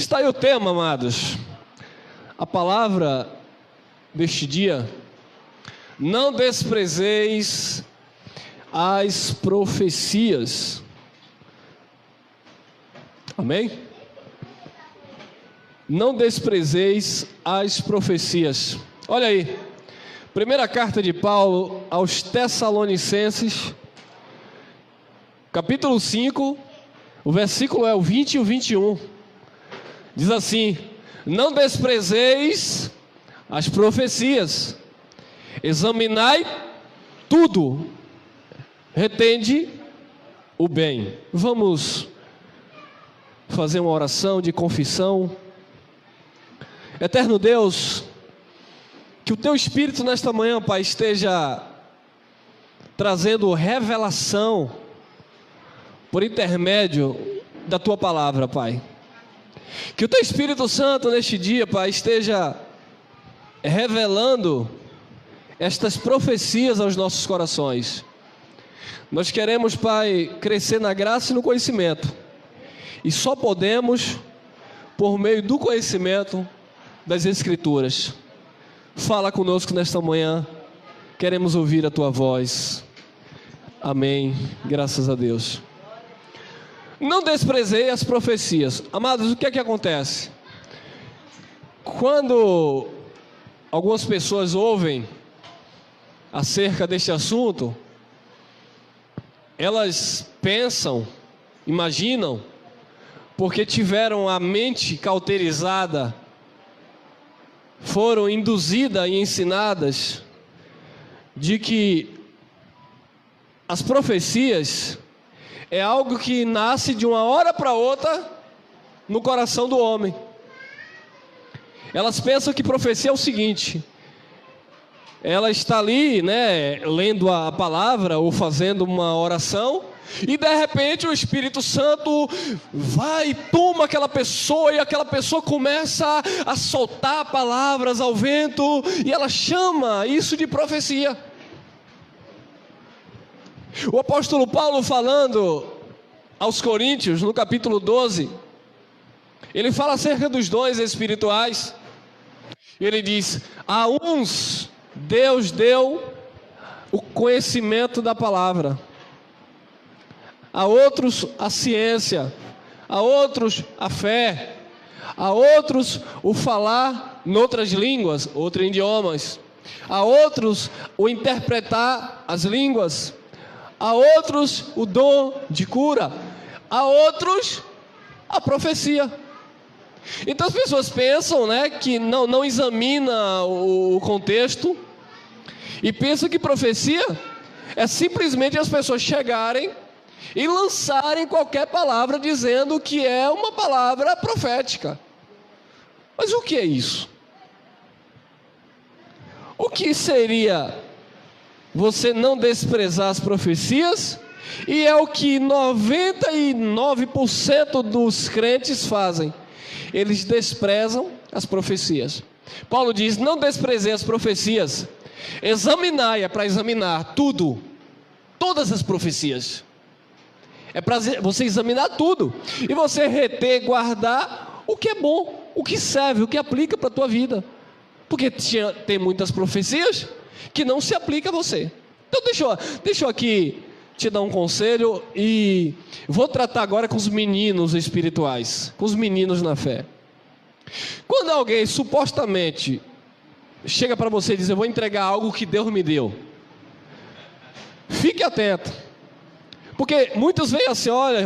Está aí o tema, amados. A palavra deste dia: não desprezeis as profecias. Amém? Não desprezeis as profecias. Olha aí, primeira carta de Paulo aos Tessalonicenses, capítulo 5, o versículo é o 20 e o 21. Diz assim: não desprezeis as profecias, examinai tudo, retende o bem. Vamos fazer uma oração de confissão. Eterno Deus, que o Teu Espírito nesta manhã, Pai, esteja trazendo revelação por intermédio da Tua palavra, Pai. Que o Teu Espírito Santo neste dia, Pai, esteja revelando estas profecias aos nossos corações. Nós queremos, Pai, crescer na graça e no conhecimento, e só podemos por meio do conhecimento das Escrituras. Fala conosco nesta manhã, queremos ouvir a Tua voz. Amém, graças a Deus. Não desprezei as profecias. Amados, o que é que acontece? Quando algumas pessoas ouvem acerca deste assunto, elas pensam, imaginam, porque tiveram a mente cauterizada, foram induzidas e ensinadas de que as profecias é algo que nasce de uma hora para outra no coração do homem. Elas pensam que profecia é o seguinte: ela está ali, lendo a palavra ou fazendo uma oração, e de repente o Espírito Santo vai e toma aquela pessoa, e aquela pessoa começa a soltar palavras ao vento, e ela chama isso de profecia. O apóstolo Paulo, falando aos Coríntios, no capítulo 12, ele fala acerca dos dons espirituais. Ele diz: a uns Deus deu o conhecimento da palavra, a outros a ciência, a outros a fé, a outros o falar noutras línguas, outros idiomas, a outros o interpretar as línguas, a outros o dom de cura, a outros a profecia. Então as pessoas pensam, que não examina o contexto, e pensam que profecia é simplesmente as pessoas chegarem e lançarem qualquer palavra dizendo que é uma palavra profética. Mas o que é isso? O que seria você não desprezar as profecias? E é o que 99% dos crentes fazem. Eles desprezam as profecias. Paulo diz: não desprezei as profecias, examinai, é para examinar tudo, todas as profecias. É para você examinar tudo, e você reter, guardar o que é bom, o que serve, o que aplica para a tua vida. Porque tem muitas profecias que não se aplica a você. Então deixa eu aqui te dar um conselho, e vou tratar agora com os meninos espirituais, com os meninos na fé. Quando alguém supostamente chega para você e diz: eu vou entregar algo que Deus me deu, fique atento, porque muitos veem assim: olha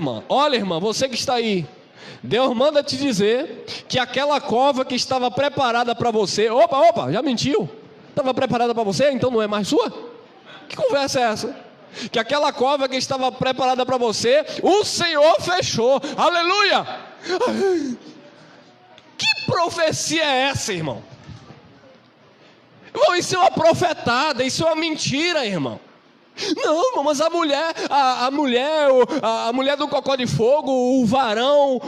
irmã, você que está aí, Deus manda te dizer que aquela cova que estava preparada para você, opa, já mentiu, estava preparada para você, então não é mais sua? Que conversa é essa? Que aquela cova que estava preparada para você, o Senhor fechou. Aleluia! Que profecia é essa, irmão? Irmão, isso é uma profetada, isso é uma mentira, irmão. Não, irmão, mas a mulher do cocó de fogo, o varão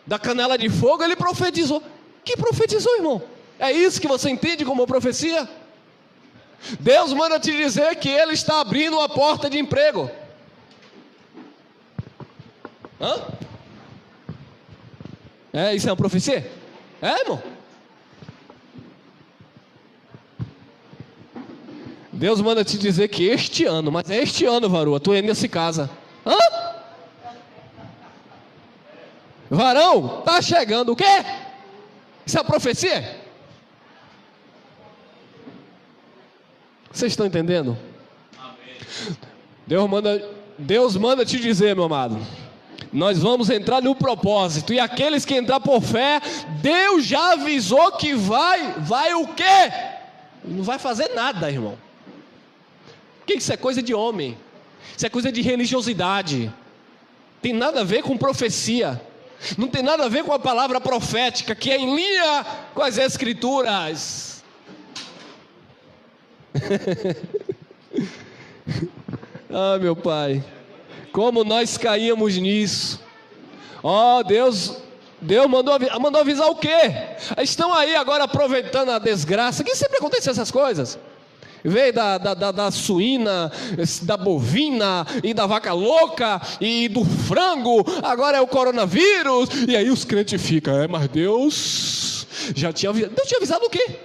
da canela de fogo, ele profetizou. Que profetizou, irmão? É isso que você entende como profecia? Deus manda te dizer que Ele está abrindo uma porta de emprego. Isso é uma profecia? Irmão? Deus manda te dizer que este ano, mas é este ano, varoa, tu ainda se casa. Hã? Varão, tá chegando o quê? Isso é uma profecia? Vocês estão entendendo? Deus manda te dizer, meu amado, nós vamos entrar no propósito, e aqueles que entrar por fé, Deus já avisou que vai o quê? Não vai fazer nada, irmão. Porque isso é coisa de homem, isso é coisa de religiosidade, tem nada a ver com profecia, não tem nada a ver com a palavra profética, que é em linha com as escrituras. Ah, meu Pai, como nós caímos nisso. Deus mandou avisar o quê? Estão aí agora aproveitando a desgraça, que sempre acontece essas coisas. Veio da suína, da bovina, e da vaca louca, e do frango, agora é o coronavírus, e aí os crentes ficam, mas Deus já tinha avisado. Deus tinha avisado o quê?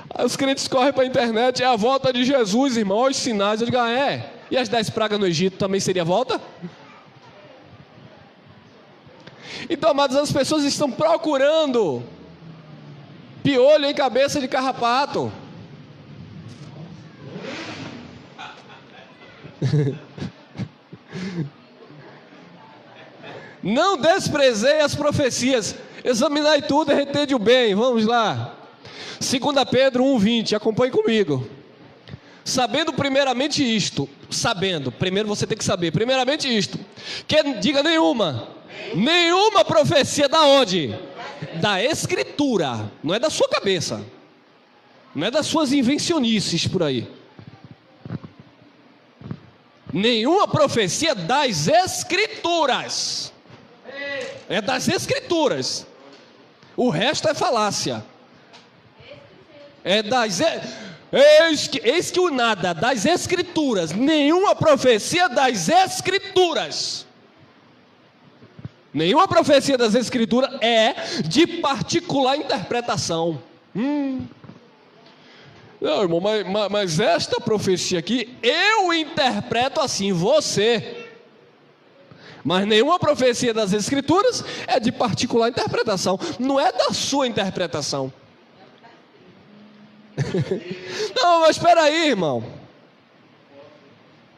Aí os crentes correm para a internet, é a volta de Jesus, irmão, olha os sinais. Eu digo, e as 10 pragas no Egito também seria a volta? Então, amados, as pessoas estão procurando piolho em cabeça de carrapato. Não desprezei as profecias, examinai tudo e retende o bem. Vamos lá, 2 Pedro 1,20, acompanhe comigo. Sabendo primeiramente isto, primeiro você tem que saber, primeiramente isto, que diga nenhuma profecia da onde? Da Escritura, não é da sua cabeça, não é das suas invencionices por aí. Nenhuma profecia das Escrituras, é das Escrituras, o resto é falácia. Eis que o nada das Escrituras, nenhuma profecia das Escrituras. Nenhuma profecia das Escrituras é de particular interpretação. Não, irmão, mas esta profecia aqui, eu interpreto assim, você. Mas nenhuma profecia das Escrituras é de particular interpretação, não é da sua interpretação. Não, mas espera aí, irmão.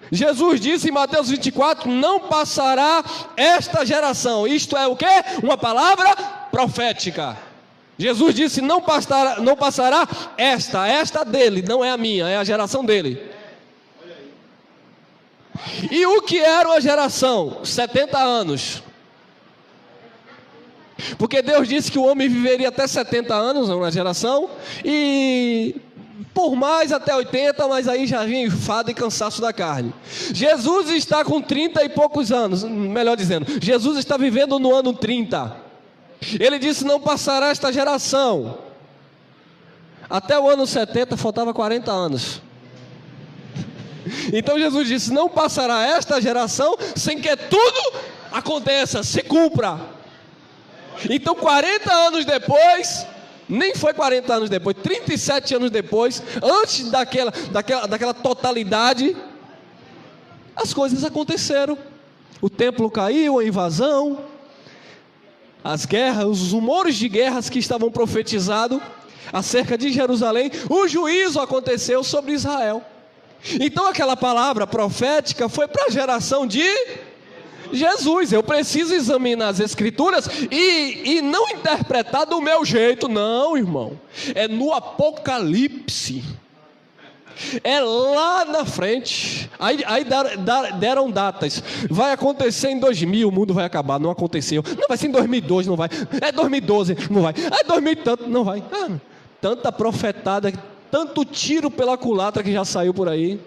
Jesus disse em Mateus 24, não passará esta geração. Isto é o quê? Uma palavra profética. Jesus disse, não passará esta dele, não é a minha, é a geração dele. E o que era uma geração? 70 anos. Porque Deus disse que o homem viveria até 70 anos, uma geração, e por mais até 80, mas aí já vinha enfado e cansaço da carne. Jesus está com 30 e poucos anos, melhor dizendo, Jesus está vivendo no ano 30. Ele disse, não passará esta geração. Até o ano 70 faltava 40 anos. Então Jesus disse, não passará esta geração sem que tudo aconteça, se cumpra. Então 40 anos depois, nem foi 40 anos depois, 37 anos depois, antes daquela totalidade, as coisas aconteceram. O templo caiu, a invasão, as guerras, os rumores de guerras que estavam profetizados acerca de Jerusalém, o juízo aconteceu sobre Israel. Então aquela palavra profética foi para a geração de Jesus. Eu preciso examinar as Escrituras e não interpretar do meu jeito, não, irmão. É no Apocalipse, é lá na frente. Aí deram datas. Vai acontecer em 2000, o mundo vai acabar. Não aconteceu. Não, vai ser em 2002, não vai. É 2012, não vai. É 2000 e tanto, não vai. Tanta profetada, tanto tiro pela culatra que já saiu por aí.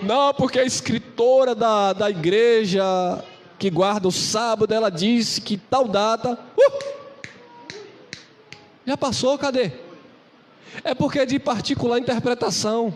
Não, porque a escritora da igreja que guarda o sábado, ela disse que tal data já passou, cadê? É porque é de particular interpretação.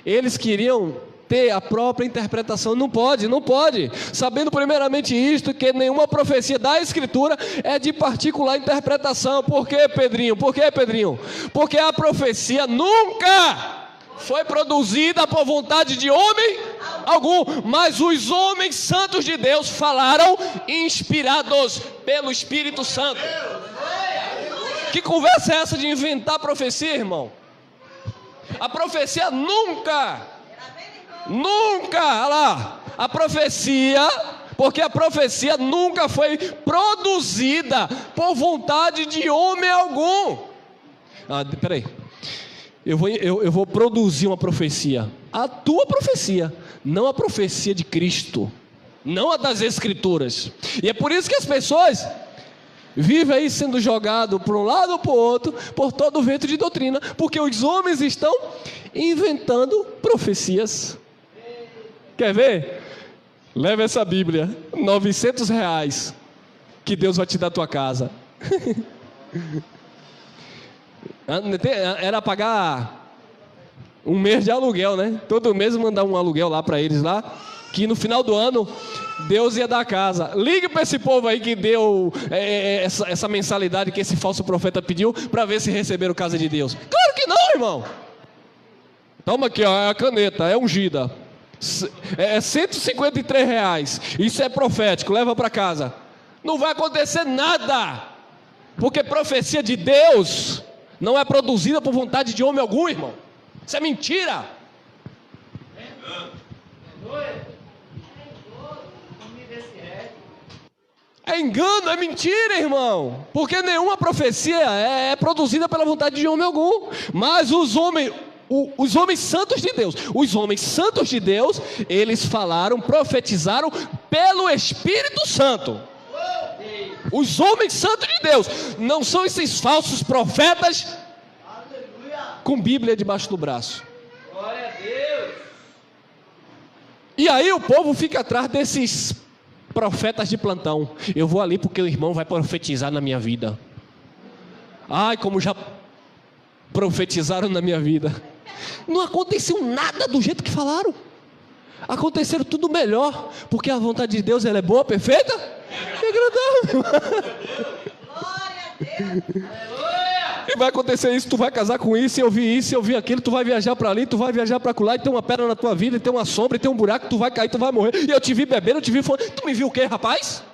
Eles queriam ter a própria interpretação. Não pode, não pode. Sabendo primeiramente isto, que nenhuma profecia da Escritura é de particular interpretação. Por quê, Pedrinho? Por quê, Pedrinho? Porque a profecia nunca foi produzida por vontade de homem algum, mas os homens santos de Deus falaram inspirados pelo Espírito Santo. Que conversa é essa de inventar profecia, irmão? A profecia nunca, olha lá, a profecia, porque a profecia nunca foi produzida por vontade de homem algum. Peraí. Eu vou produzir uma profecia, a tua profecia, não a profecia de Cristo, não a das Escrituras. E é por isso que as pessoas vivem aí sendo jogados para um lado ou para o outro, por todo o vento de doutrina, porque os homens estão inventando profecias. Quer ver? Leva essa Bíblia, R$900, que Deus vai te dar a tua casa. Era pagar um mês de aluguel, né? Todo mês mandar um aluguel lá para eles lá, que no final do ano Deus ia dar a casa. Ligue para esse povo aí que deu essa mensalidade que esse falso profeta pediu, para ver se receberam casa de Deus. Claro que não, irmão. Toma aqui, ó, a caneta, é ungida, é R$153. Isso é profético, leva para casa. Não vai acontecer nada, porque profecia de Deus não é produzida por vontade de homem algum, irmão. Isso é mentira. É engano, é mentira, irmão. Porque nenhuma profecia é produzida pela vontade de homem algum. Mas os homens santos de Deus, eles falaram, profetizaram pelo Espírito Santo. Os homens santos de Deus não são esses falsos profetas com Bíblia debaixo do braço. Glória a Deus. E aí o povo fica atrás desses profetas de plantão. Eu vou ali porque o irmão vai profetizar na minha vida. Ai, como já profetizaram na minha vida. Não aconteceu nada do jeito que falaram. Aconteceram tudo melhor, porque a vontade de Deus, ela é boa, perfeita e agradável. Glória a Deus. Aleluia. E vai acontecer isso, tu vai casar com isso, e ouvir aquilo, tu vai viajar para ali, tu vai viajar para lá, e tem uma pedra na tua vida, e tem uma sombra, e tem um buraco, tu vai cair, tu vai morrer. E eu te vi bebendo, eu te vi falando. Tu me viu o quê, rapaz?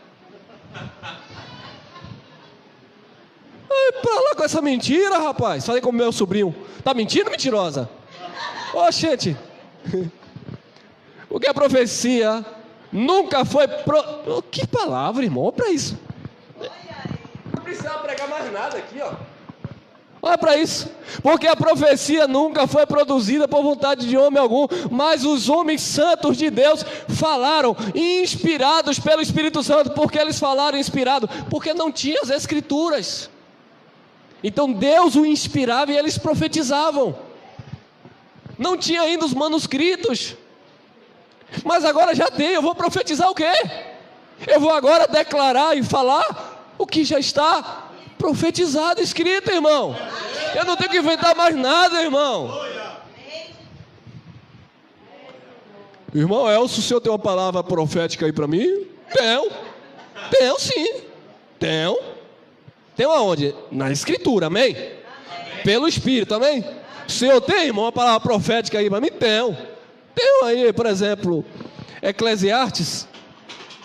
Ai, pra lá com essa mentira, rapaz. Falei com o meu sobrinho. Tá mentindo, mentirosa? Ô, gente. Porque a profecia nunca foi Que palavra, irmão, olha para isso. Não precisava pregar mais nada aqui, ó. Olha para isso. Porque a profecia nunca foi produzida por vontade de homem algum, mas os homens santos de Deus falaram, inspirados pelo Espírito Santo. Por que eles falaram inspirado? Porque não tinha as Escrituras. Então Deus o inspirava e eles profetizavam. Não tinha ainda os manuscritos. Mas agora já tem. Eu vou profetizar o quê? Eu vou agora declarar e falar o que já está profetizado, escrito, irmão. Eu não tenho que inventar mais nada, irmão. Irmão Elcio, o senhor tem uma palavra profética aí para mim? Tenho sim. Tenho aonde? Na Escritura, amém? Pelo Espírito, amém? O senhor tem, irmão, uma palavra profética aí para mim? Tenho aí, por exemplo, Eclesiastes,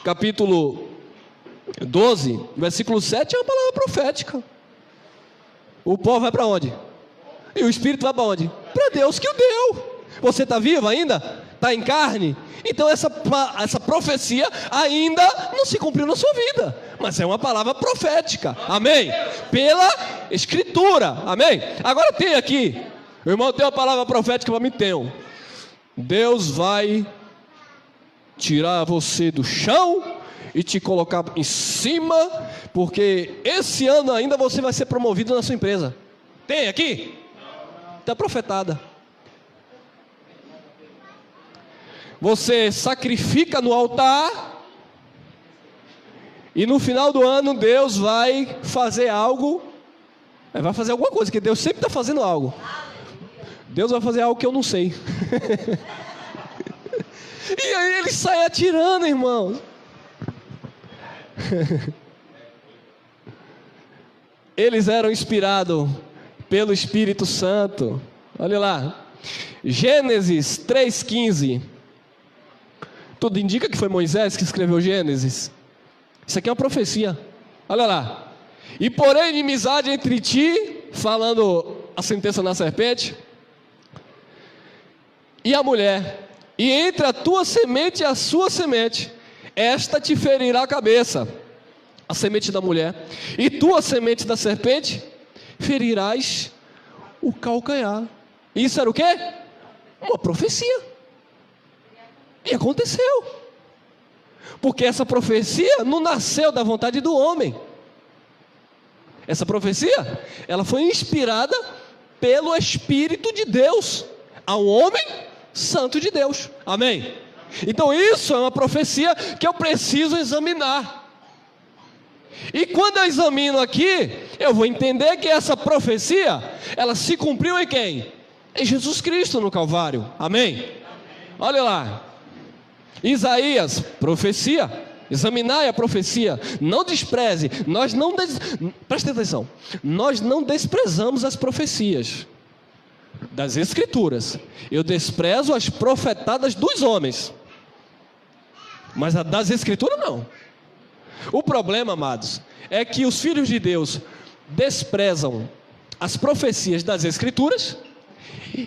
capítulo 12, versículo 7, é uma palavra profética. O pó vai para onde? E o Espírito vai para onde? Para Deus que o deu. Você está vivo ainda? Está em carne? Então essa profecia ainda não se cumpriu na sua vida, mas é uma palavra profética, amém? Pela Escritura, amém? Agora tem aqui, o irmão tem uma palavra profética para mim? Tenho. Deus vai tirar você do chão e te colocar em cima, porque esse ano ainda você vai ser promovido na sua empresa. Tem aqui? Está profetada. Você sacrifica no altar e no final do ano Deus vai fazer algo. Vai fazer alguma coisa, que Deus sempre está fazendo algo. Deus vai fazer algo que eu não sei. E aí ele sai atirando, irmãos. Eles eram inspirados pelo Espírito Santo. Olha lá, Gênesis 3,15. Tudo indica que foi Moisés que escreveu Gênesis. Isso aqui é uma profecia. Olha lá. E porém inimizade entre ti, falando a sentença na serpente, e a mulher, e entre a tua semente e a sua semente, esta te ferirá a cabeça, a semente da mulher, e tua semente da serpente, ferirás o calcanhar. Isso era o quê? Uma profecia. E aconteceu. Porque essa profecia não nasceu da vontade do homem. Essa profecia, ela foi inspirada pelo Espírito de Deus, a um homem santo de Deus. Amém? Então isso é uma profecia que eu preciso examinar. E quando eu examino aqui, eu vou entender que essa profecia, ela se cumpriu em quem? Em Jesus Cristo no Calvário. Amém? Olha lá, Isaías, profecia. Examinai a profecia, não despreze. Preste atenção, nós não desprezamos as profecias das Escrituras. Eu desprezo as profetadas dos homens, mas a das Escrituras não. O problema, amados, é que os filhos de Deus desprezam as profecias das Escrituras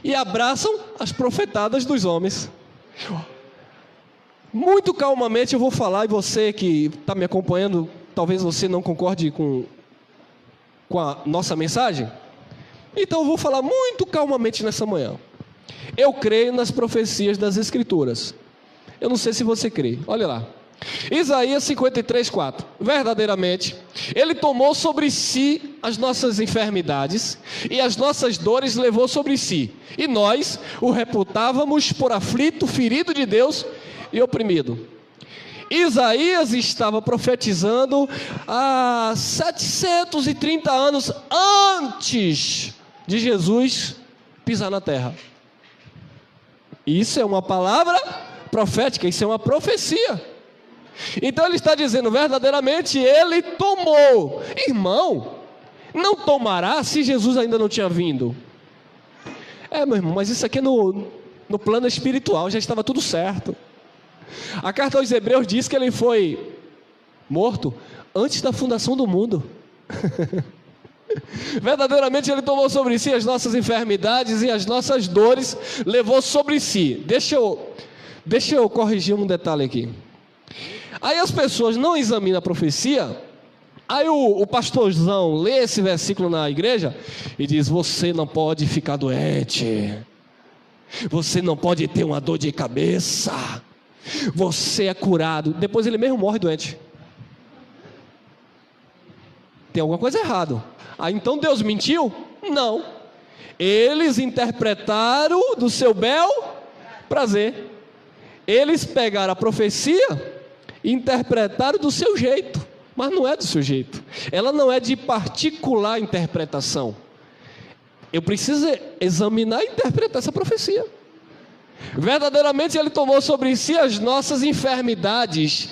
e abraçam as profetadas dos homens. Muito calmamente eu vou falar, e você que está me acompanhando, talvez você não concorde com a nossa mensagem, então eu vou falar muito calmamente nessa manhã. Eu creio nas profecias das Escrituras. Eu não sei se você crê, olha lá, Isaías 53:4. Verdadeiramente, Ele tomou sobre si as nossas enfermidades e as nossas dores levou sobre si, e nós o reputávamos por aflito, ferido de Deus e oprimido. Isaías estava profetizando há 730 anos antes de Jesus pisar na terra. Isso é uma palavra profética, isso é uma profecia. Então ele está dizendo, verdadeiramente ele tomou. Irmão, não tomará se Jesus ainda não tinha vindo? Meu irmão, mas isso aqui é no plano espiritual, já estava tudo certo. A carta aos Hebreus diz que ele foi morto antes da fundação do mundo. Verdadeiramente ele tomou sobre si as nossas enfermidades e as nossas dores levou sobre si. Deixa eu corrigir um detalhe aqui. Aí as pessoas não examinam a profecia. Aí o pastorzão lê esse versículo na igreja e diz: você não pode ficar doente, você não pode ter uma dor de cabeça, você é curado. Depois ele mesmo morre doente. Tem alguma coisa errada. Então Deus mentiu? Não. Eles interpretaram do seu bel prazer. Eles pegaram a profecia e interpretaram do seu jeito. Mas não é do seu jeito. Ela não é de particular interpretação. Eu preciso examinar e interpretar essa profecia. Verdadeiramente ele tomou sobre si as nossas enfermidades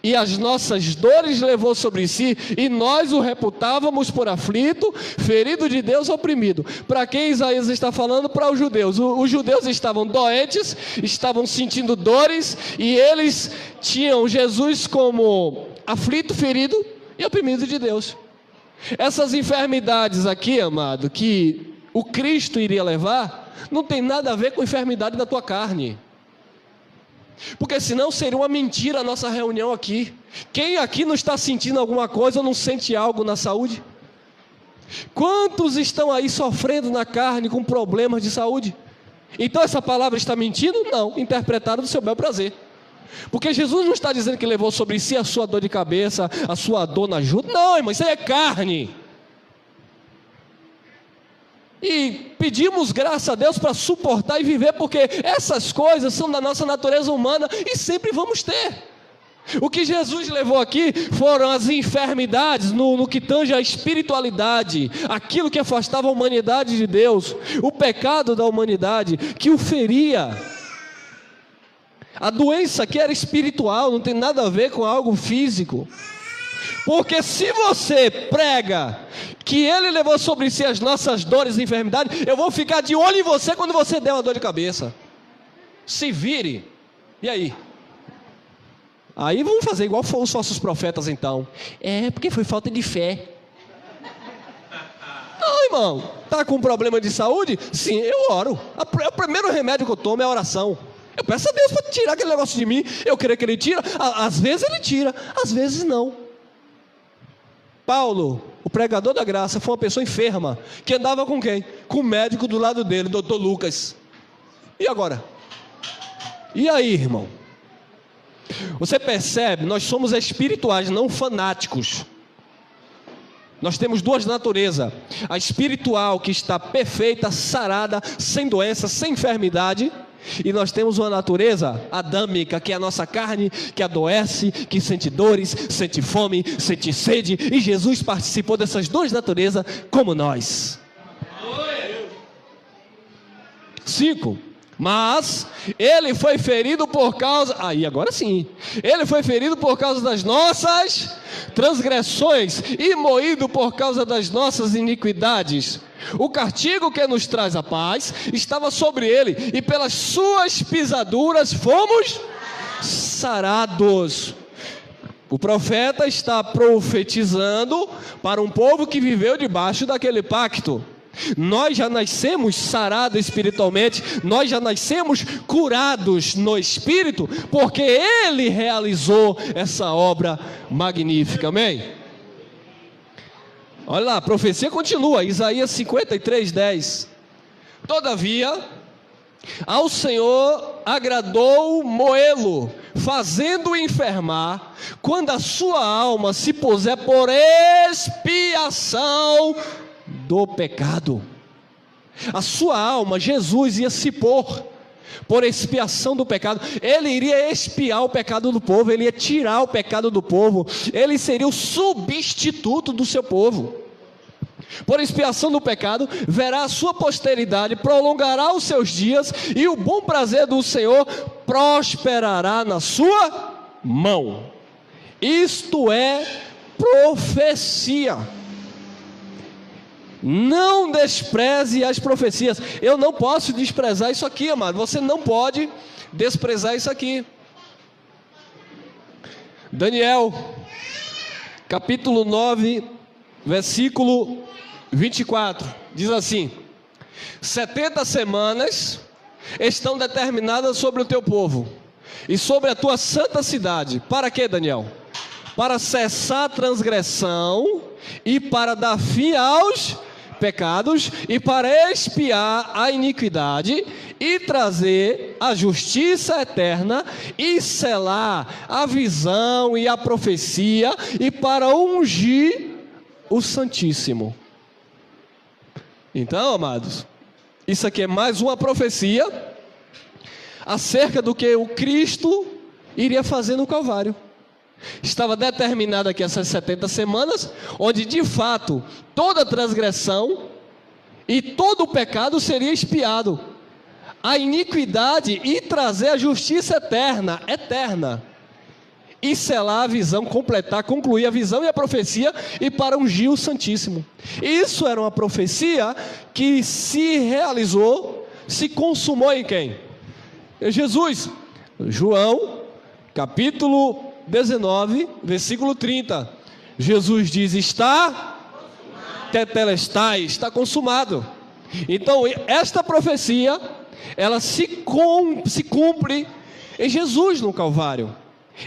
e as nossas dores levou sobre si, e nós o reputávamos por aflito, ferido de Deus, oprimido. Para quem Isaías está falando? Para os judeus. Os judeus estavam doentes, estavam sentindo dores, e eles tinham Jesus como aflito, ferido e oprimido de Deus. Essas enfermidades aqui, amado, que o Cristo iria levar, não tem nada a ver com a enfermidade da tua carne. Porque senão seria uma mentira a nossa reunião aqui. Quem aqui não está sentindo alguma coisa ou não sente algo na saúde? Quantos estão aí sofrendo na carne com problemas de saúde? Então essa palavra está mentindo? Não, interpretaram do seu bel prazer. Porque Jesus não está dizendo que levou sobre si a sua dor de cabeça, a sua dor na junta. Não, irmão, isso aí é carne. E pedimos graça a Deus para suportar e viver, porque essas coisas são da nossa natureza humana e sempre vamos ter. O que Jesus levou aqui foram as enfermidades no que tange a espiritualidade, aquilo que afastava a humanidade de Deus, o pecado da humanidade que o feria. A doença aqui era espiritual, não tem nada a ver com algo físico. Porque se você prega que Ele levou sobre si as nossas dores e enfermidades, eu vou ficar de olho em você quando você der uma dor de cabeça. Se vire. E aí? Aí vamos fazer igual foram os falsos profetas então. É, porque foi falta de fé. Não, irmão. Está com problema de saúde? Sim, eu oro. O primeiro remédio que eu tomo é a oração. Eu peço a Deus para tirar aquele negócio de mim. Eu creio que Ele tira. Às vezes Ele tira, às vezes não. Paulo, o pregador da graça, foi uma pessoa enferma, que andava com quem? Com o médico do lado dele, doutor Lucas. E agora? E aí, irmão? Você percebe, nós somos espirituais, não fanáticos. Nós temos duas naturezas: a espiritual, que está perfeita, sarada, sem doença, sem enfermidade. E nós temos uma natureza adâmica, que é a nossa carne, que adoece, que sente dores, sente fome, sente sede. E Jesus participou dessas duas naturezas como nós. 5. Mas Ele foi ferido por causa... Aí, agora sim. Ele foi ferido por causa das nossas transgressões e moído por causa das nossas iniquidades. O castigo que nos traz a paz estava sobre Ele, e pelas suas pisaduras fomos sarados. O profeta está profetizando para um povo que viveu debaixo daquele pacto. Nós já nascemos sarados espiritualmente, nós já nascemos curados no espírito, porque Ele realizou essa obra magnífica, amém? Olha lá, a profecia continua, Isaías 53:10. Todavia, ao Senhor agradou moê-lo, fazendo-o enfermar, quando a sua alma se puser por expiação do pecado. A sua alma, Jesus ia se pôr por expiação do pecado. Ele iria expiar o pecado do povo, Ele ia tirar o pecado do povo, Ele seria o substituto do seu povo. Por expiação do pecado, verá a sua posteridade, prolongará os seus dias, e o bom prazer do Senhor prosperará na sua mão. Isto é profecia. Não despreze as profecias. Eu não posso desprezar isso aqui, amado. Você não pode desprezar isso aqui. Daniel, capítulo 9, versículo 24, diz assim: 70 semanas estão determinadas sobre o teu povo e sobre a tua santa cidade. Para quê, Daniel? Para cessar a transgressão e para dar fim aos pecados, e para expiar a iniquidade, e trazer a justiça eterna, e selar a visão e a profecia, e para ungir o Santíssimo. Então, amados, isso aqui é mais uma profecia acerca do que o Cristo iria fazer no Calvário. Estava determinado aqui essas 70 semanas, onde de fato toda transgressão e todo o pecado seria expiado, a iniquidade, e trazer a justiça eterna, e selar a visão, completar, concluir a visão e a profecia, e para ungir o Santíssimo. Isso era uma profecia que se realizou, se consumou em quem? Em Jesus. João, capítulo 19, versículo 30, Jesus diz: está tetelestai, está consumado. Então esta profecia, ela se cumpre em Jesus no Calvário.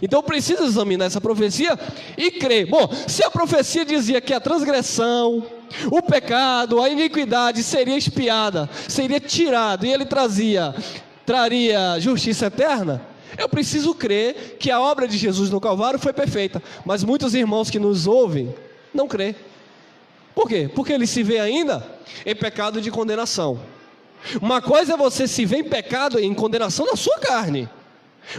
Então precisa examinar essa profecia e crer. Bom, se a profecia dizia que a transgressão, o pecado, a iniquidade seria expiada, seria tirado, e Ele traria justiça eterna, eu preciso crer que a obra de Jesus no Calvário foi perfeita. Mas muitos irmãos que nos ouvem não crê. Por quê? Porque ele se vê ainda em pecado de condenação. Uma coisa é você se ver em pecado, em condenação da sua carne.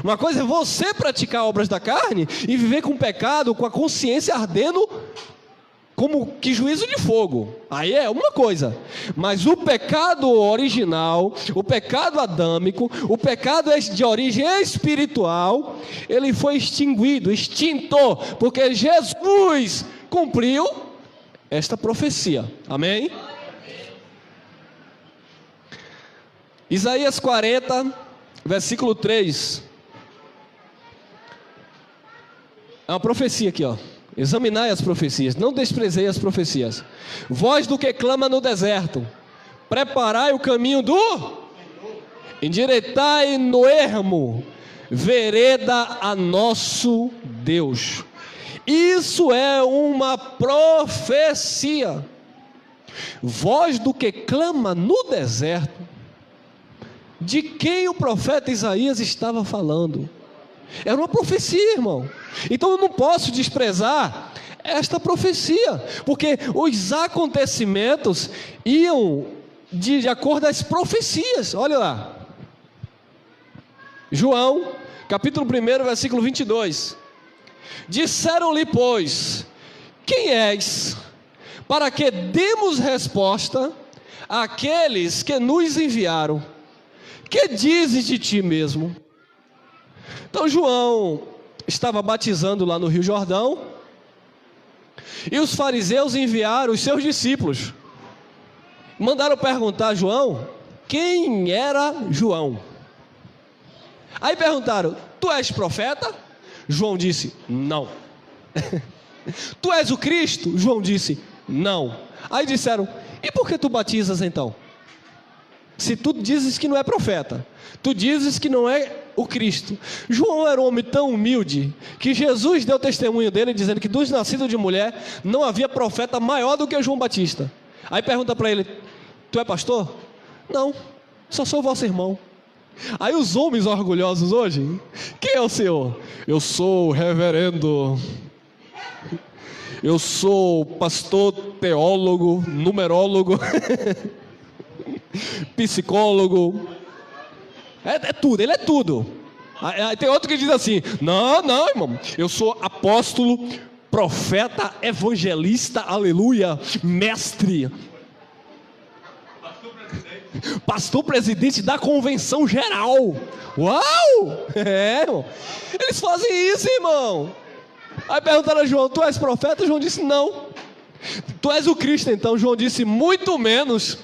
Uma coisa é você praticar obras da carne e viver com pecado, com a consciência ardendo como que juízo de fogo, aí é uma coisa, mas o pecado original, o pecado adâmico, o pecado de origem espiritual, ele foi extinguido, extinto, porque Jesus cumpriu esta profecia, amém? Isaías 40, versículo 3, é uma profecia aqui, ó. Examinai as profecias, não desprezei as profecias. Voz do que clama no deserto, preparai o caminho endireitai no ermo, vereda a nosso Deus. Isso é uma profecia. Voz do que clama no deserto. De quem o profeta Isaías estava falando? Era uma profecia, irmão. Então eu não posso desprezar esta profecia, porque os acontecimentos iam de acordo às profecias. Olha lá, João, capítulo 1, versículo 22. Disseram-lhe, pois, quem és, para que demos resposta àqueles que nos enviaram? Que dizes de ti mesmo? Então João estava batizando lá no Rio Jordão, e os fariseus enviaram os seus discípulos, mandaram perguntar a João, quem era João? Aí perguntaram, tu és profeta? João disse, não. Tu és o Cristo? João disse, não. Aí disseram, e por que tu batizas então? Se tu dizes que não é profeta, tu dizes que não é o Cristo. João era um homem tão humilde, que Jesus deu testemunho dele, dizendo que dos nascidos de mulher, não havia profeta maior do que João Batista. Aí pergunta para ele, tu é pastor? Não, só sou vosso irmão. Aí os homens orgulhosos hoje, quem é o Senhor? Eu sou o reverendo, eu sou pastor, teólogo, numerólogo, psicólogo, é tudo, ele é tudo. Aí tem outro que diz assim, não irmão, eu sou apóstolo, profeta, evangelista, aleluia, mestre, pastor presidente da convenção geral. Uau, irmão, eles fazem isso, irmão. Aí perguntaram a João, tu és profeta? João disse, não. Tu és o Cristo então? João disse, muito menos.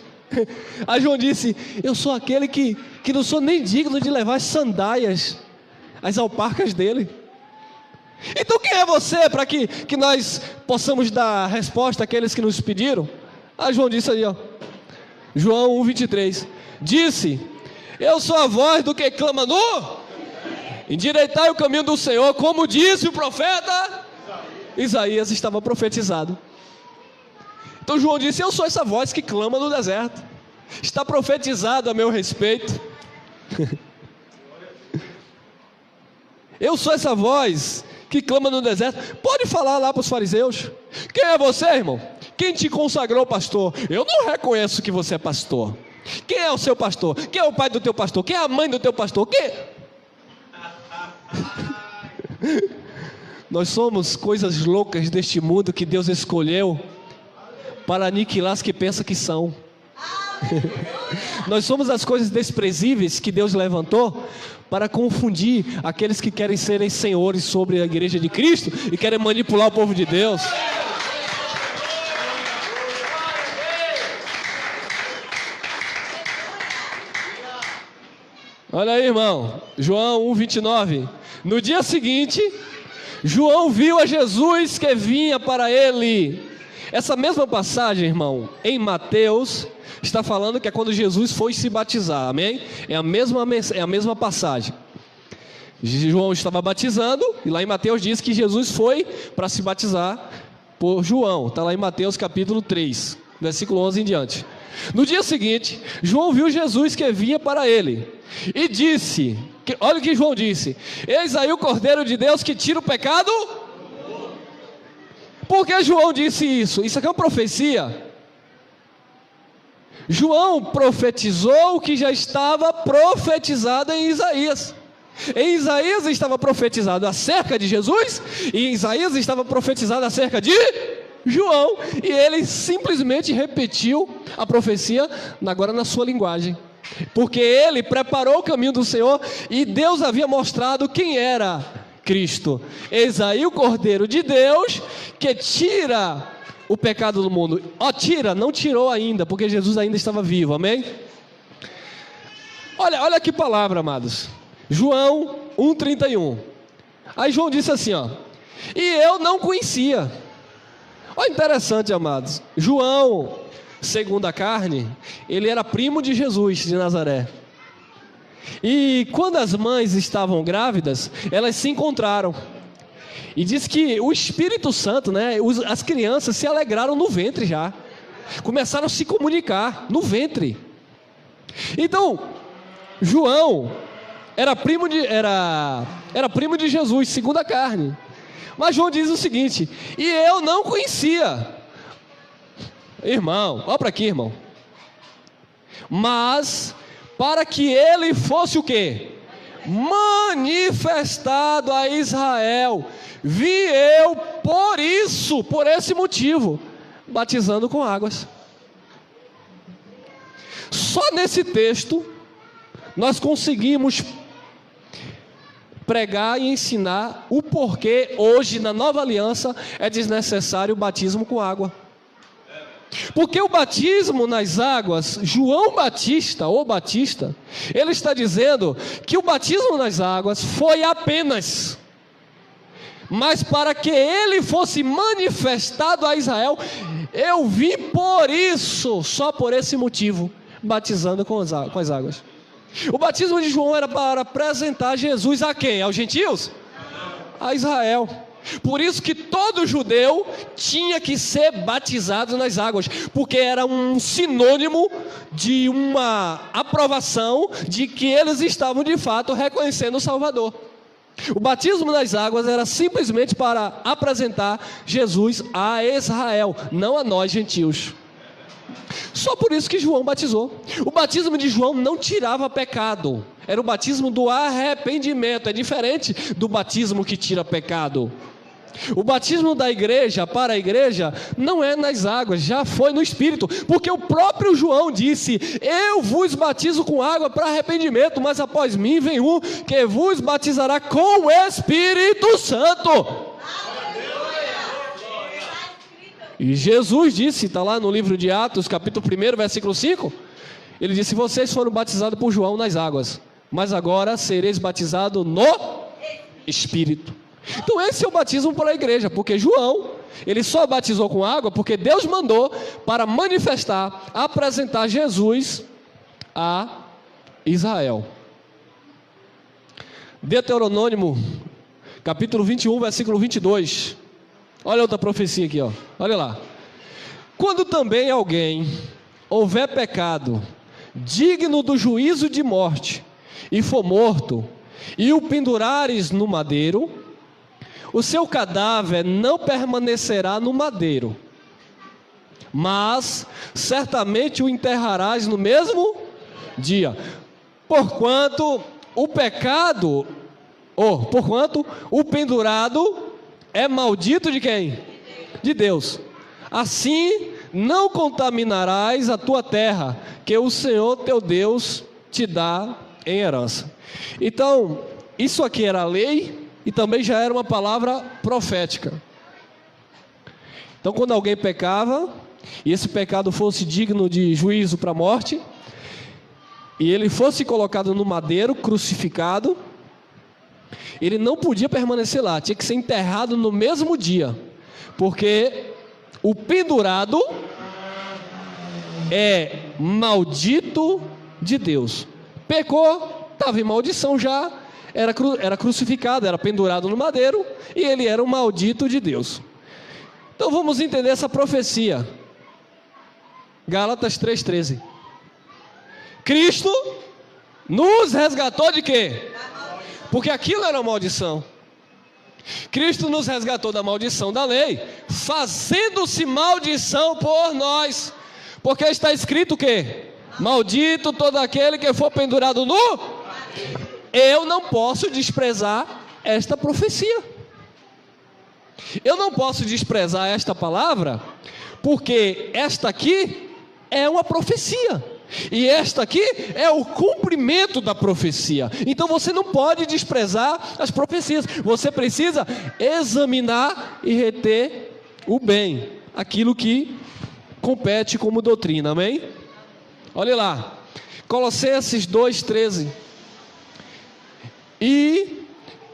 Aí João disse, eu sou aquele que não sou nem digno de levar as sandálias, as alparcas dele. Então quem é você para que nós possamos dar resposta àqueles que nos pediram? Aí João disse aí, ó, João 1,23, disse, eu sou a voz do que clama no, endireitai o caminho do Senhor, como disse o profeta Isaías, estava profetizado. Então João disse, eu sou essa voz que clama no deserto, está profetizado a meu respeito. Eu sou essa voz que clama no deserto. Pode falar lá para os fariseus, quem é você, irmão? Quem te consagrou pastor? Eu não reconheço que você é pastor. Quem é o seu pastor? Quem é o pai do teu pastor? Quem é a mãe do teu pastor? Quem? Nós somos coisas loucas deste mundo que Deus escolheu para aniquilar as que pensam que são. Nós somos as coisas desprezíveis que Deus levantou para confundir aqueles que querem serem senhores sobre a igreja de Cristo e querem manipular o povo de Deus. Olha aí, irmão, João 1,29. No dia seguinte, João viu a Jesus que vinha para ele. Essa mesma passagem, irmão, em Mateus, está falando que é quando Jesus foi se batizar, amém? É a mesma passagem. João estava batizando, e lá em Mateus diz que Jesus foi para se batizar por João. Está lá em Mateus capítulo 3, versículo 11 em diante. No dia seguinte, João viu Jesus que vinha para ele, e disse, olha o que João disse, eis aí o Cordeiro de Deus que tira o pecado. Por que João disse isso? Isso aqui é uma profecia. João profetizou o que já estava profetizado em Isaías. Em Isaías estava profetizado acerca de Jesus, e em Isaías estava profetizado acerca de João, e ele simplesmente repetiu a profecia, agora na sua linguagem, porque ele preparou o caminho do Senhor, e Deus havia mostrado quem era Cristo. Eis aí o Cordeiro de Deus, que tira o pecado do mundo. Tira, não tirou ainda, porque Jesus ainda estava vivo, amém? Olha que palavra, amados. João 1,31. Aí João disse assim, e eu não conhecia. Olha, interessante, amados. João, segundo a carne, ele era primo de Jesus de Nazaré. E quando as mães estavam grávidas, elas se encontraram. E diz que o Espírito Santo, as crianças se alegraram no ventre já. Começaram a se comunicar no ventre. Então, João era primo de Jesus, segundo a carne. Mas João diz o seguinte: e eu não conhecia. Irmão, olha para aqui, irmão. Mas para que ele fosse o quê? Manifestado a Israel, vi eu por esse motivo, batizando com águas. Só nesse texto nós conseguimos pregar e ensinar o porquê hoje na nova aliança é desnecessário o batismo com água. Porque o batismo nas águas, João Batista, ele está dizendo que o batismo nas águas foi apenas, mas para que ele fosse manifestado a Israel, eu vim por isso, só por esse motivo, batizando com as águas. O batismo de João era para apresentar Jesus a quem? Aos gentios? A Israel. Por isso que todo judeu tinha que ser batizado nas águas, porque era um sinônimo de uma aprovação de que eles estavam de fato reconhecendo o Salvador. O batismo nas águas era simplesmente para apresentar Jesus a Israel, não a nós gentios. Só por isso que João batizou. O batismo de João não tirava pecado, era o batismo do arrependimento. É diferente do batismo que tira pecado. O batismo da igreja para a igreja não é nas águas, já foi no Espírito, porque o próprio João disse: eu vos batizo com água para arrependimento, mas após mim vem um que vos batizará com o Espírito Santo. E Jesus disse, está lá no livro de Atos, capítulo 1, versículo 5, ele disse: vocês foram batizados por João nas águas, mas agora sereis batizados no Espírito. Então esse é o batismo para a igreja, porque João, ele só batizou com água porque Deus mandou para manifestar, apresentar Jesus a Israel. Deuteronômio, capítulo 21, versículo 22. Olha outra profecia aqui, olha lá. Quando também alguém houver pecado digno do juízo de morte, e for morto, e o pendurares no madeiro, o seu cadáver não permanecerá no madeiro, mas certamente o enterrarás no mesmo dia, porquanto o pendurado é maldito de quem? De Deus. Assim não contaminarás a tua terra, que o Senhor teu Deus te dá em herança. Então, isso aqui era a lei, e também já era uma palavra profética. Então, quando alguém pecava, e esse pecado fosse digno de juízo para a morte, e ele fosse colocado no madeiro, crucificado, ele não podia permanecer lá, tinha que ser enterrado no mesmo dia, porque o pendurado é maldito de Deus. Pecou, estava em maldição já, era crucificado, era pendurado no madeiro, e ele era um maldito de Deus. Então vamos entender essa profecia. Gálatas 3,13. Cristo nos resgatou de quê? Porque aquilo era uma maldição. Cristo nos resgatou da maldição da lei, fazendo-se maldição por nós. Porque está escrito o quê? Maldito todo aquele que for pendurado no... Eu não posso desprezar esta profecia. Eu não posso desprezar esta palavra, porque esta aqui é uma profecia. E esta aqui é o cumprimento da profecia. Então você não pode desprezar as profecias. Você precisa examinar e reter o bem, aquilo que compete como doutrina, amém? Olha lá, Colossenses 2,13. E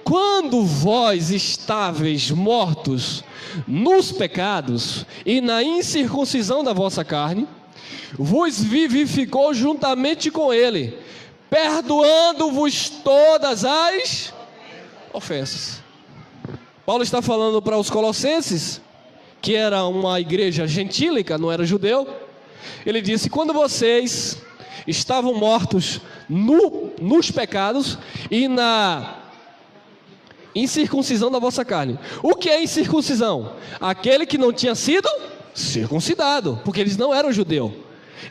quando vós estáveis mortos nos pecados e na incircuncisão da vossa carne, vos vivificou juntamente com ele, perdoando-vos todas as ofensas. Paulo está falando para os colossenses, que era uma igreja gentílica, não era judeu. Ele disse: quando vocês estavam mortos nos pecados e na incircuncisão da vossa carne. O que é incircuncisão? Aquele que não tinha sido circuncidado, porque eles não eram judeus.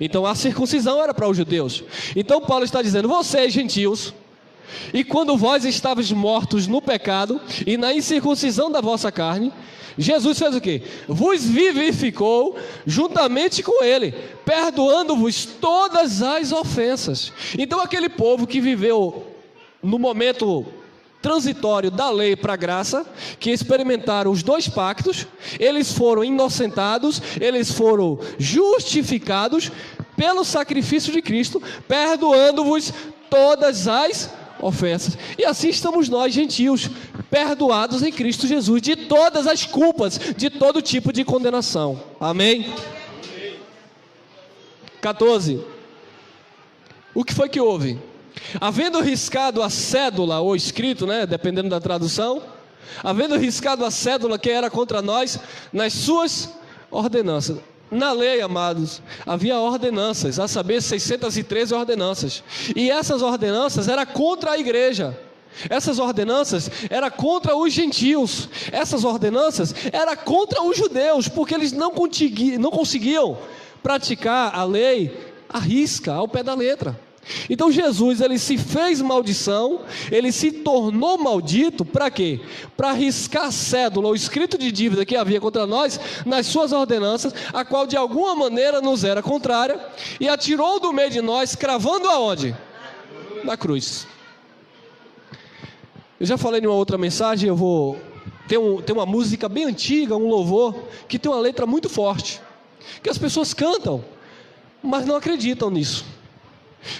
Então a circuncisão era para os judeus. Então Paulo está dizendo: vocês gentios, e quando vós estavais mortos no pecado e na incircuncisão da vossa carne, Jesus fez o quê? Vos vivificou juntamente com ele, perdoando-vos todas as ofensas. Então aquele povo que viveu no momento transitório da lei para a graça, que experimentaram os dois pactos, eles foram inocentados, eles foram justificados pelo sacrifício de Cristo, perdoando-vos todas as ofensas. E assim estamos nós, gentios, perdoados em Cristo Jesus de todas as culpas, de todo tipo de condenação. Amém? 14. O que foi que houve? Havendo riscado a cédula, ou escrito, dependendo da tradução, havendo riscado a cédula que era contra nós, nas suas ordenanças. Na lei, amados, havia ordenanças, a saber, 613 ordenanças. E essas ordenanças eram contra a igreja. Essas ordenanças eram contra os gentios. Essas ordenanças eram contra os judeus, porque eles não conseguiam praticar a lei à risca, ao pé da letra. Então Jesus, ele se fez maldição, ele se tornou maldito, para quê? Para riscar a cédula, o escrito de dívida que havia contra nós, nas suas ordenanças, a qual de alguma maneira nos era contrária, e atirou do meio de nós, cravando aonde? Na cruz. Eu já falei em uma outra mensagem, eu vou... Tem uma música bem antiga, um louvor, que tem uma letra muito forte, que as pessoas cantam, mas não acreditam nisso.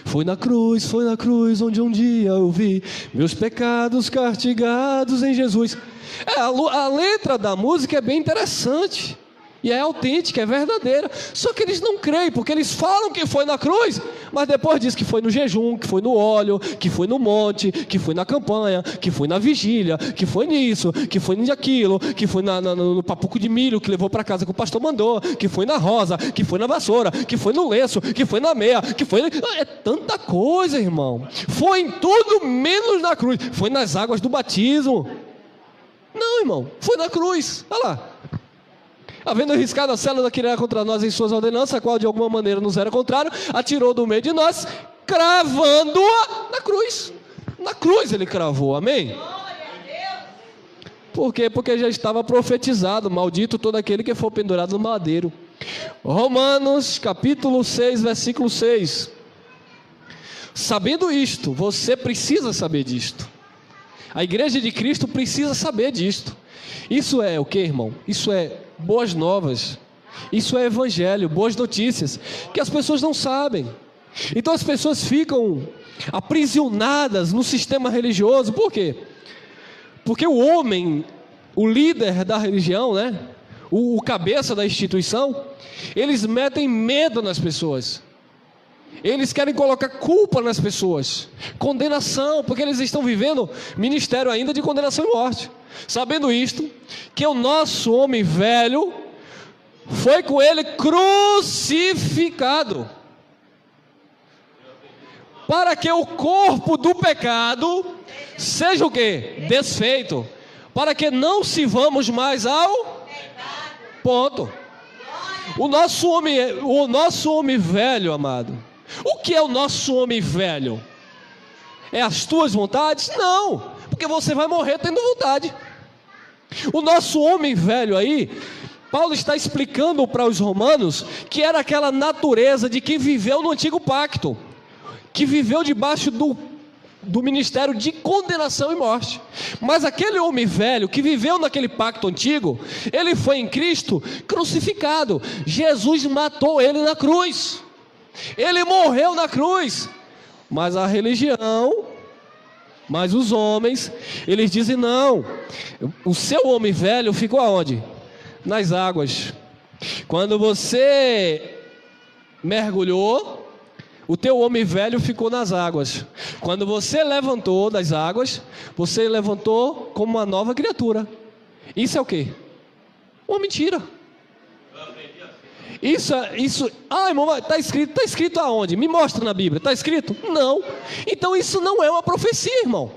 Foi na cruz onde um dia eu vi meus pecados castigados em Jesus. A letra da música é bem interessante, e é autêntica, é verdadeira. Só que eles não creem, porque eles falam que foi na cruz, mas depois diz que foi no jejum, que foi no óleo, que foi no monte, que foi na campanha, que foi na vigília, que foi nisso, que foi naquilo, que foi no papuco de milho que levou para casa que o pastor mandou, que foi na rosa, que foi na vassoura, que foi no lenço, que foi na meia, que foi... É tanta coisa, irmão. Foi em tudo menos na cruz. Foi nas águas do batismo. Não, irmão, foi na cruz. Olha lá. Havendo riscado a célula que era contra nós em suas ordenanças, a qual de alguma maneira nos era contrário, atirou do meio de nós, cravando-a na cruz. Na cruz ele cravou, amém? Por quê? Porque já estava profetizado: maldito todo aquele que for pendurado no madeiro. Romanos capítulo 6, versículo 6. Sabendo isto, você precisa saber disto. A igreja de Cristo precisa saber disto. Isso é o que, irmão? Isso é boas novas. Isso é evangelho, boas notícias, que as pessoas não sabem. Então as pessoas ficam aprisionadas no sistema religioso. Por quê? Porque o homem, o líder da religião, o cabeça da instituição, eles metem medo nas pessoas. Eles querem colocar culpa nas pessoas, condenação, porque eles estão vivendo ministério ainda de condenação e morte. Sabendo isto, que o nosso homem velho foi com ele crucificado, para que o corpo do pecado seja o quê? Desfeito, para que não sirvamos mais ao ponto. O nosso homem velho, amado. O que é o nosso homem velho? É as tuas vontades? Não, porque você vai morrer tendo vontade. O nosso homem velho aí, Paulo está explicando para os romanos que era aquela natureza de quem viveu no antigo pacto, que viveu debaixo do ministério de condenação e morte. Mas aquele homem velho que viveu naquele pacto antigo, ele foi em Cristo crucificado. Jesus matou ele na cruz, ele morreu na cruz. Mas a religião, mas os homens, eles dizem não, o seu homem velho ficou aonde? Nas águas. Quando você mergulhou, o teu homem velho ficou nas águas. Quando você levantou das águas, você levantou como uma nova criatura. Isso é o quê? Uma mentira. Isso, irmão, está escrito aonde? Me mostra na Bíblia, está escrito? Não. Então isso não é uma profecia, irmão.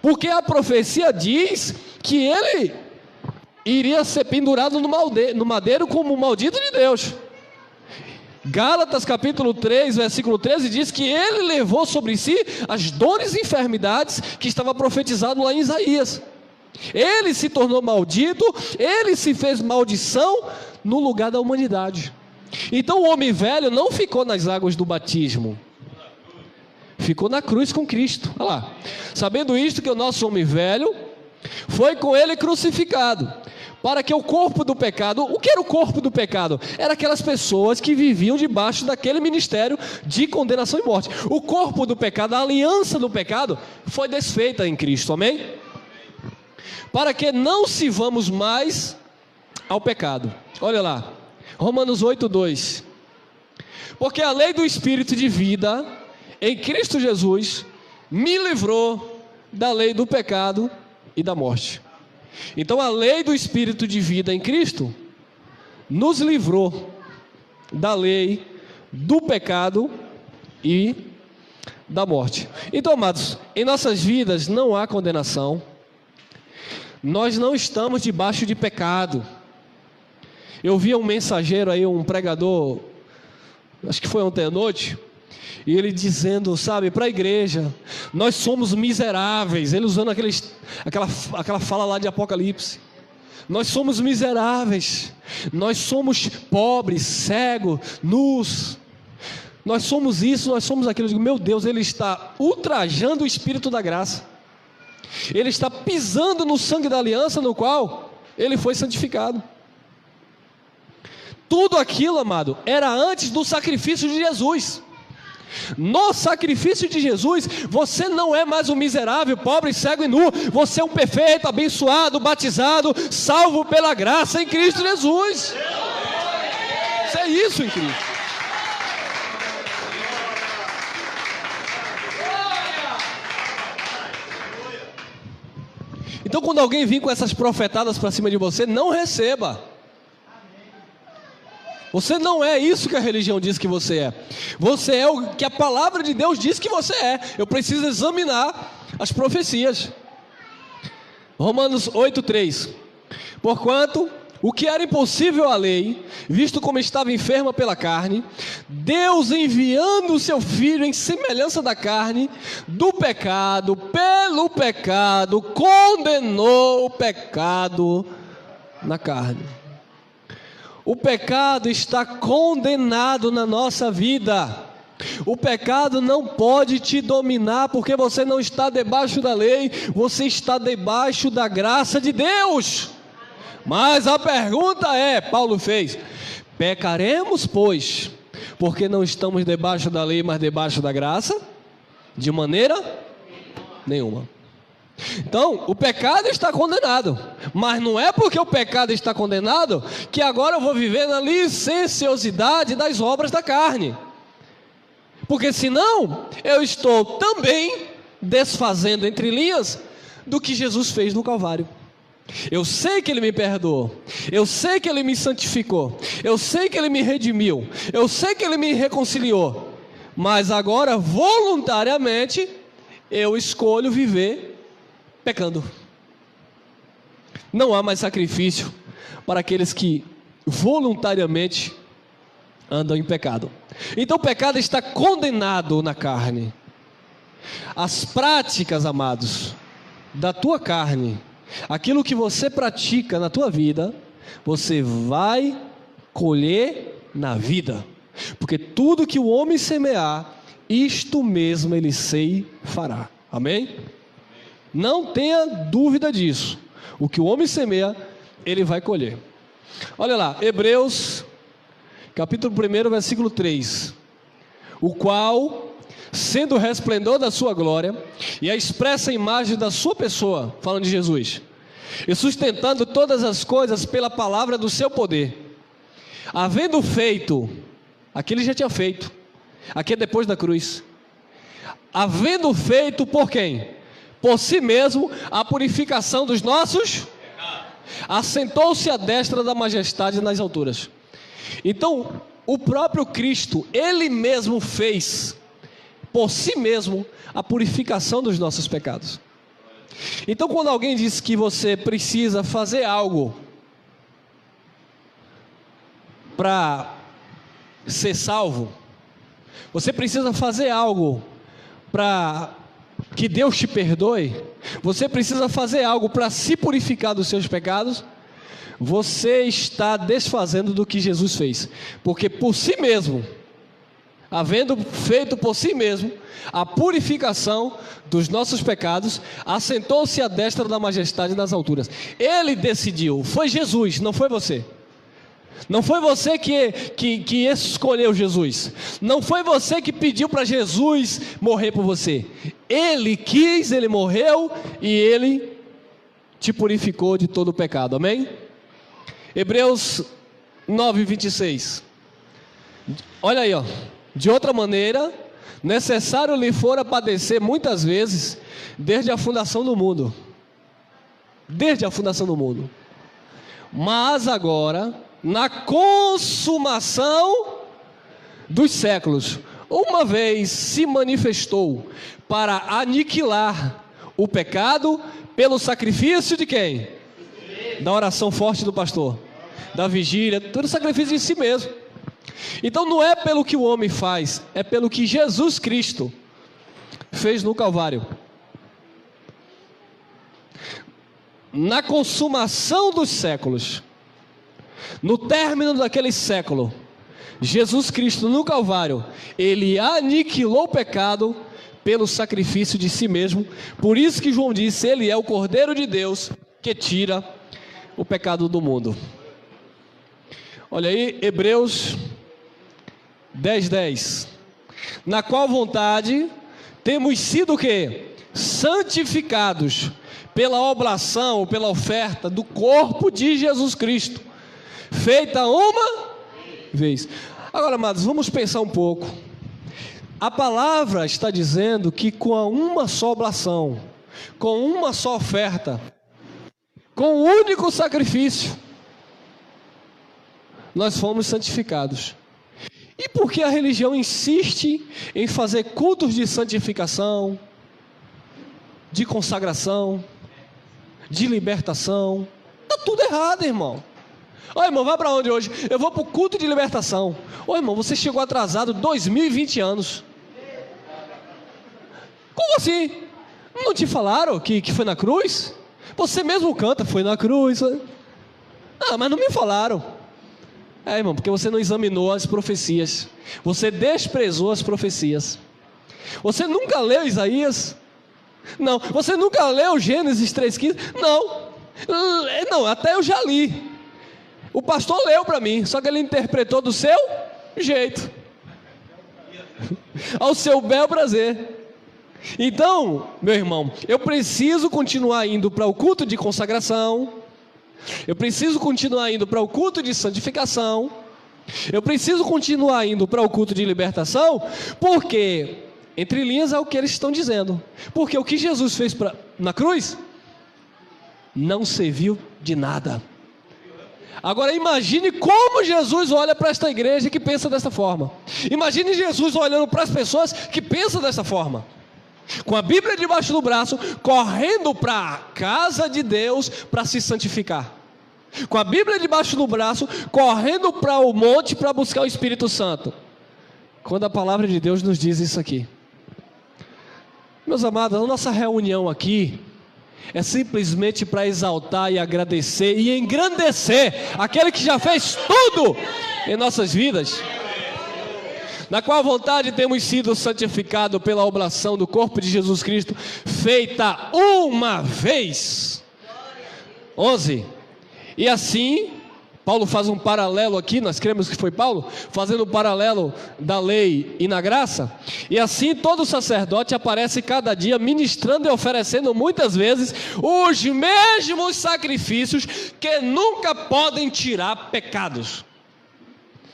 Porque a profecia diz que ele iria ser pendurado no madeiro como o maldito de Deus. Gálatas capítulo 3, versículo 13 diz que ele levou sobre si as dores e enfermidades que estava profetizado lá em Isaías. Ele se tornou maldito, ele se fez maldição no lugar da humanidade. Então o homem velho não ficou nas águas do batismo, ficou na cruz com Cristo. Olha lá, sabendo isto, que o nosso homem velho foi com ele crucificado, para que o corpo do pecado... O que era o corpo do pecado? Era aquelas pessoas que viviam debaixo daquele ministério de condenação e morte. O corpo do pecado, a aliança do pecado, foi desfeita em Cristo, amém? Para que não sirvamos mais ao pecado. Olha lá, Romanos 8:2. Porque a lei do Espírito de vida em Cristo Jesus me livrou da lei do pecado e da morte. Então a lei do Espírito de vida em Cristo nos livrou da lei do pecado e da morte. Então, amados, em nossas vidas não há condenação. Nós não estamos debaixo de pecado. Eu vi um mensageiro aí, um pregador, acho que foi ontem à noite, e ele dizendo, sabe, para a igreja, nós somos miseráveis. Ele usando aquela fala lá de Apocalipse. Nós somos miseráveis, nós somos pobres, cegos, nus, nós somos isso, nós somos aquilo. Eu digo, meu Deus, ele está ultrajando o Espírito da graça. Ele está pisando no sangue da aliança no qual ele foi santificado. Tudo aquilo, amado, era antes do sacrifício de Jesus. No sacrifício de Jesus, você não é mais um miserável, pobre, cego e nu. Você é um perfeito, abençoado, batizado, salvo pela graça em Cristo Jesus. Isso é isso em Cristo. Então quando alguém vir com essas profetadas para cima de você, não receba. Você não é isso que a religião diz que você é. Você é o que a palavra de Deus diz que você é. Eu preciso examinar as profecias. Romanos 8:3. Porquanto o que era impossível à lei, visto como estava enferma pela carne, Deus, enviando o seu Filho em semelhança da carne, do pecado, pelo pecado, condenou o pecado na carne. O pecado está condenado na nossa vida. O pecado não pode te dominar, porque você não está debaixo da lei, você está debaixo da graça de Deus. Mas a pergunta é, Paulo fez: pecaremos, pois, porque não estamos debaixo da lei, mas debaixo da graça? De maneira nenhuma. Então, o pecado está condenado, mas não é porque o pecado está condenado que agora eu vou viver na licenciosidade das obras da carne, porque senão eu estou também desfazendo, entre linhas, do que Jesus fez no Calvário. Eu sei que Ele me perdoou, eu sei que Ele me santificou, eu sei que Ele me redimiu, eu sei que Ele me reconciliou, mas agora voluntariamente eu escolho viver pecando. Não há mais sacrifício para aqueles que voluntariamente andam em pecado. Então o pecado está condenado na carne. As práticas, amados, da tua carne aquilo que você pratica na tua vida, você vai colher na vida. Porque tudo que o homem semear, isto mesmo ele fará. Amém? Não tenha dúvida disso. O que o homem semeia, ele vai colher. Olha lá, Hebreus, capítulo 1, versículo 3. O qual, sendo o resplendor da sua glória e a expressa imagem da sua pessoa, falando de Jesus, e sustentando todas as coisas pela palavra do seu poder, havendo feito, aqui ele já tinha feito, aqui é depois da cruz, havendo feito por quem? Por si mesmo a purificação dos nossos, assentou-se à destra da majestade nas alturas. Então, o próprio Cristo, ele mesmo fez, por si mesmo, a purificação dos nossos pecados. Então, quando alguém diz que você precisa fazer algo para ser salvo, você precisa fazer algo para que Deus te perdoe, você precisa fazer algo para se purificar dos seus pecados, você está desfazendo do que Jesus fez, porque por si mesmo, havendo feito por si mesmo a purificação dos nossos pecados, assentou-se à destra da majestade nas alturas. Ele decidiu, foi Jesus, não foi você. Não foi você que escolheu Jesus. Não foi você que pediu para Jesus morrer por você. Ele quis, ele morreu e ele te purificou de todo o pecado. Amém? Hebreus 9, 26. Olha aí, ó. De outra maneira, necessário lhe fora padecer muitas vezes, desde a fundação do mundo. Desde a fundação do mundo. Mas agora, na consumação dos séculos, uma vez se manifestou para aniquilar o pecado pelo sacrifício de quem? Da oração forte do pastor, da vigília, todo sacrifício de si mesmo. Então não é pelo que o homem faz, é pelo que Jesus Cristo fez no Calvário. Na consumação dos séculos, no término daquele século, Jesus Cristo no Calvário, ele aniquilou o pecado pelo sacrifício de si mesmo. Por isso que João disse, ele é o Cordeiro de Deus que tira o pecado do mundo. Olha aí, Hebreus 10, 10. Na qual vontade temos sido o quê? Santificados pela oblação, pela oferta do corpo de Jesus Cristo, feita uma vez. Agora, amados, vamos pensar um pouco. A palavra está dizendo que com uma só oblação, com uma só oferta, com um único sacrifício, nós fomos santificados. E por que a religião insiste em fazer cultos de santificação, de consagração, de libertação? Está tudo errado, irmão. Ô irmão, vai para onde hoje? Eu vou para o culto de libertação. Ô irmão, você chegou atrasado 2020 anos. Como assim? Não te falaram que foi na cruz? Você mesmo canta, foi na cruz. Ah, mas não me falaram. É, irmão, porque você não examinou as profecias. Você desprezou as profecias. Você nunca leu Isaías? Não. Você nunca leu Gênesis 3,15? Não. Não, até eu já li. O pastor leu para mim, só que ele interpretou do seu jeito, ao seu bel prazer. Então, meu irmão, eu preciso continuar indo para o culto de consagração, eu preciso continuar indo para o culto de santificação, eu preciso continuar indo para o culto de libertação, porque, entre linhas, é o que eles estão dizendo. Porque o que Jesus fez na cruz não serviu de nada. Agora imagine como Jesus olha para esta igreja que pensa dessa forma. Imagine Jesus olhando para as pessoas que pensam dessa forma, com a Bíblia debaixo do braço, correndo para a casa de Deus para se santificar, com a Bíblia debaixo do braço, correndo para o monte para buscar o Espírito Santo. Quando a palavra de Deus nos diz isso aqui, meus amados, a nossa reunião aqui é simplesmente para exaltar e agradecer e engrandecer aquele que já fez tudo em nossas vidas, na qual vontade temos sido santificados pela oblação do corpo de Jesus Cristo, feita uma vez. 11. E assim, Paulo faz um paralelo aqui, nós cremos que foi Paulo, fazendo um paralelo da lei e na graça. E assim todo sacerdote aparece cada dia ministrando e oferecendo muitas vezes os mesmos sacrifícios que nunca podem tirar pecados.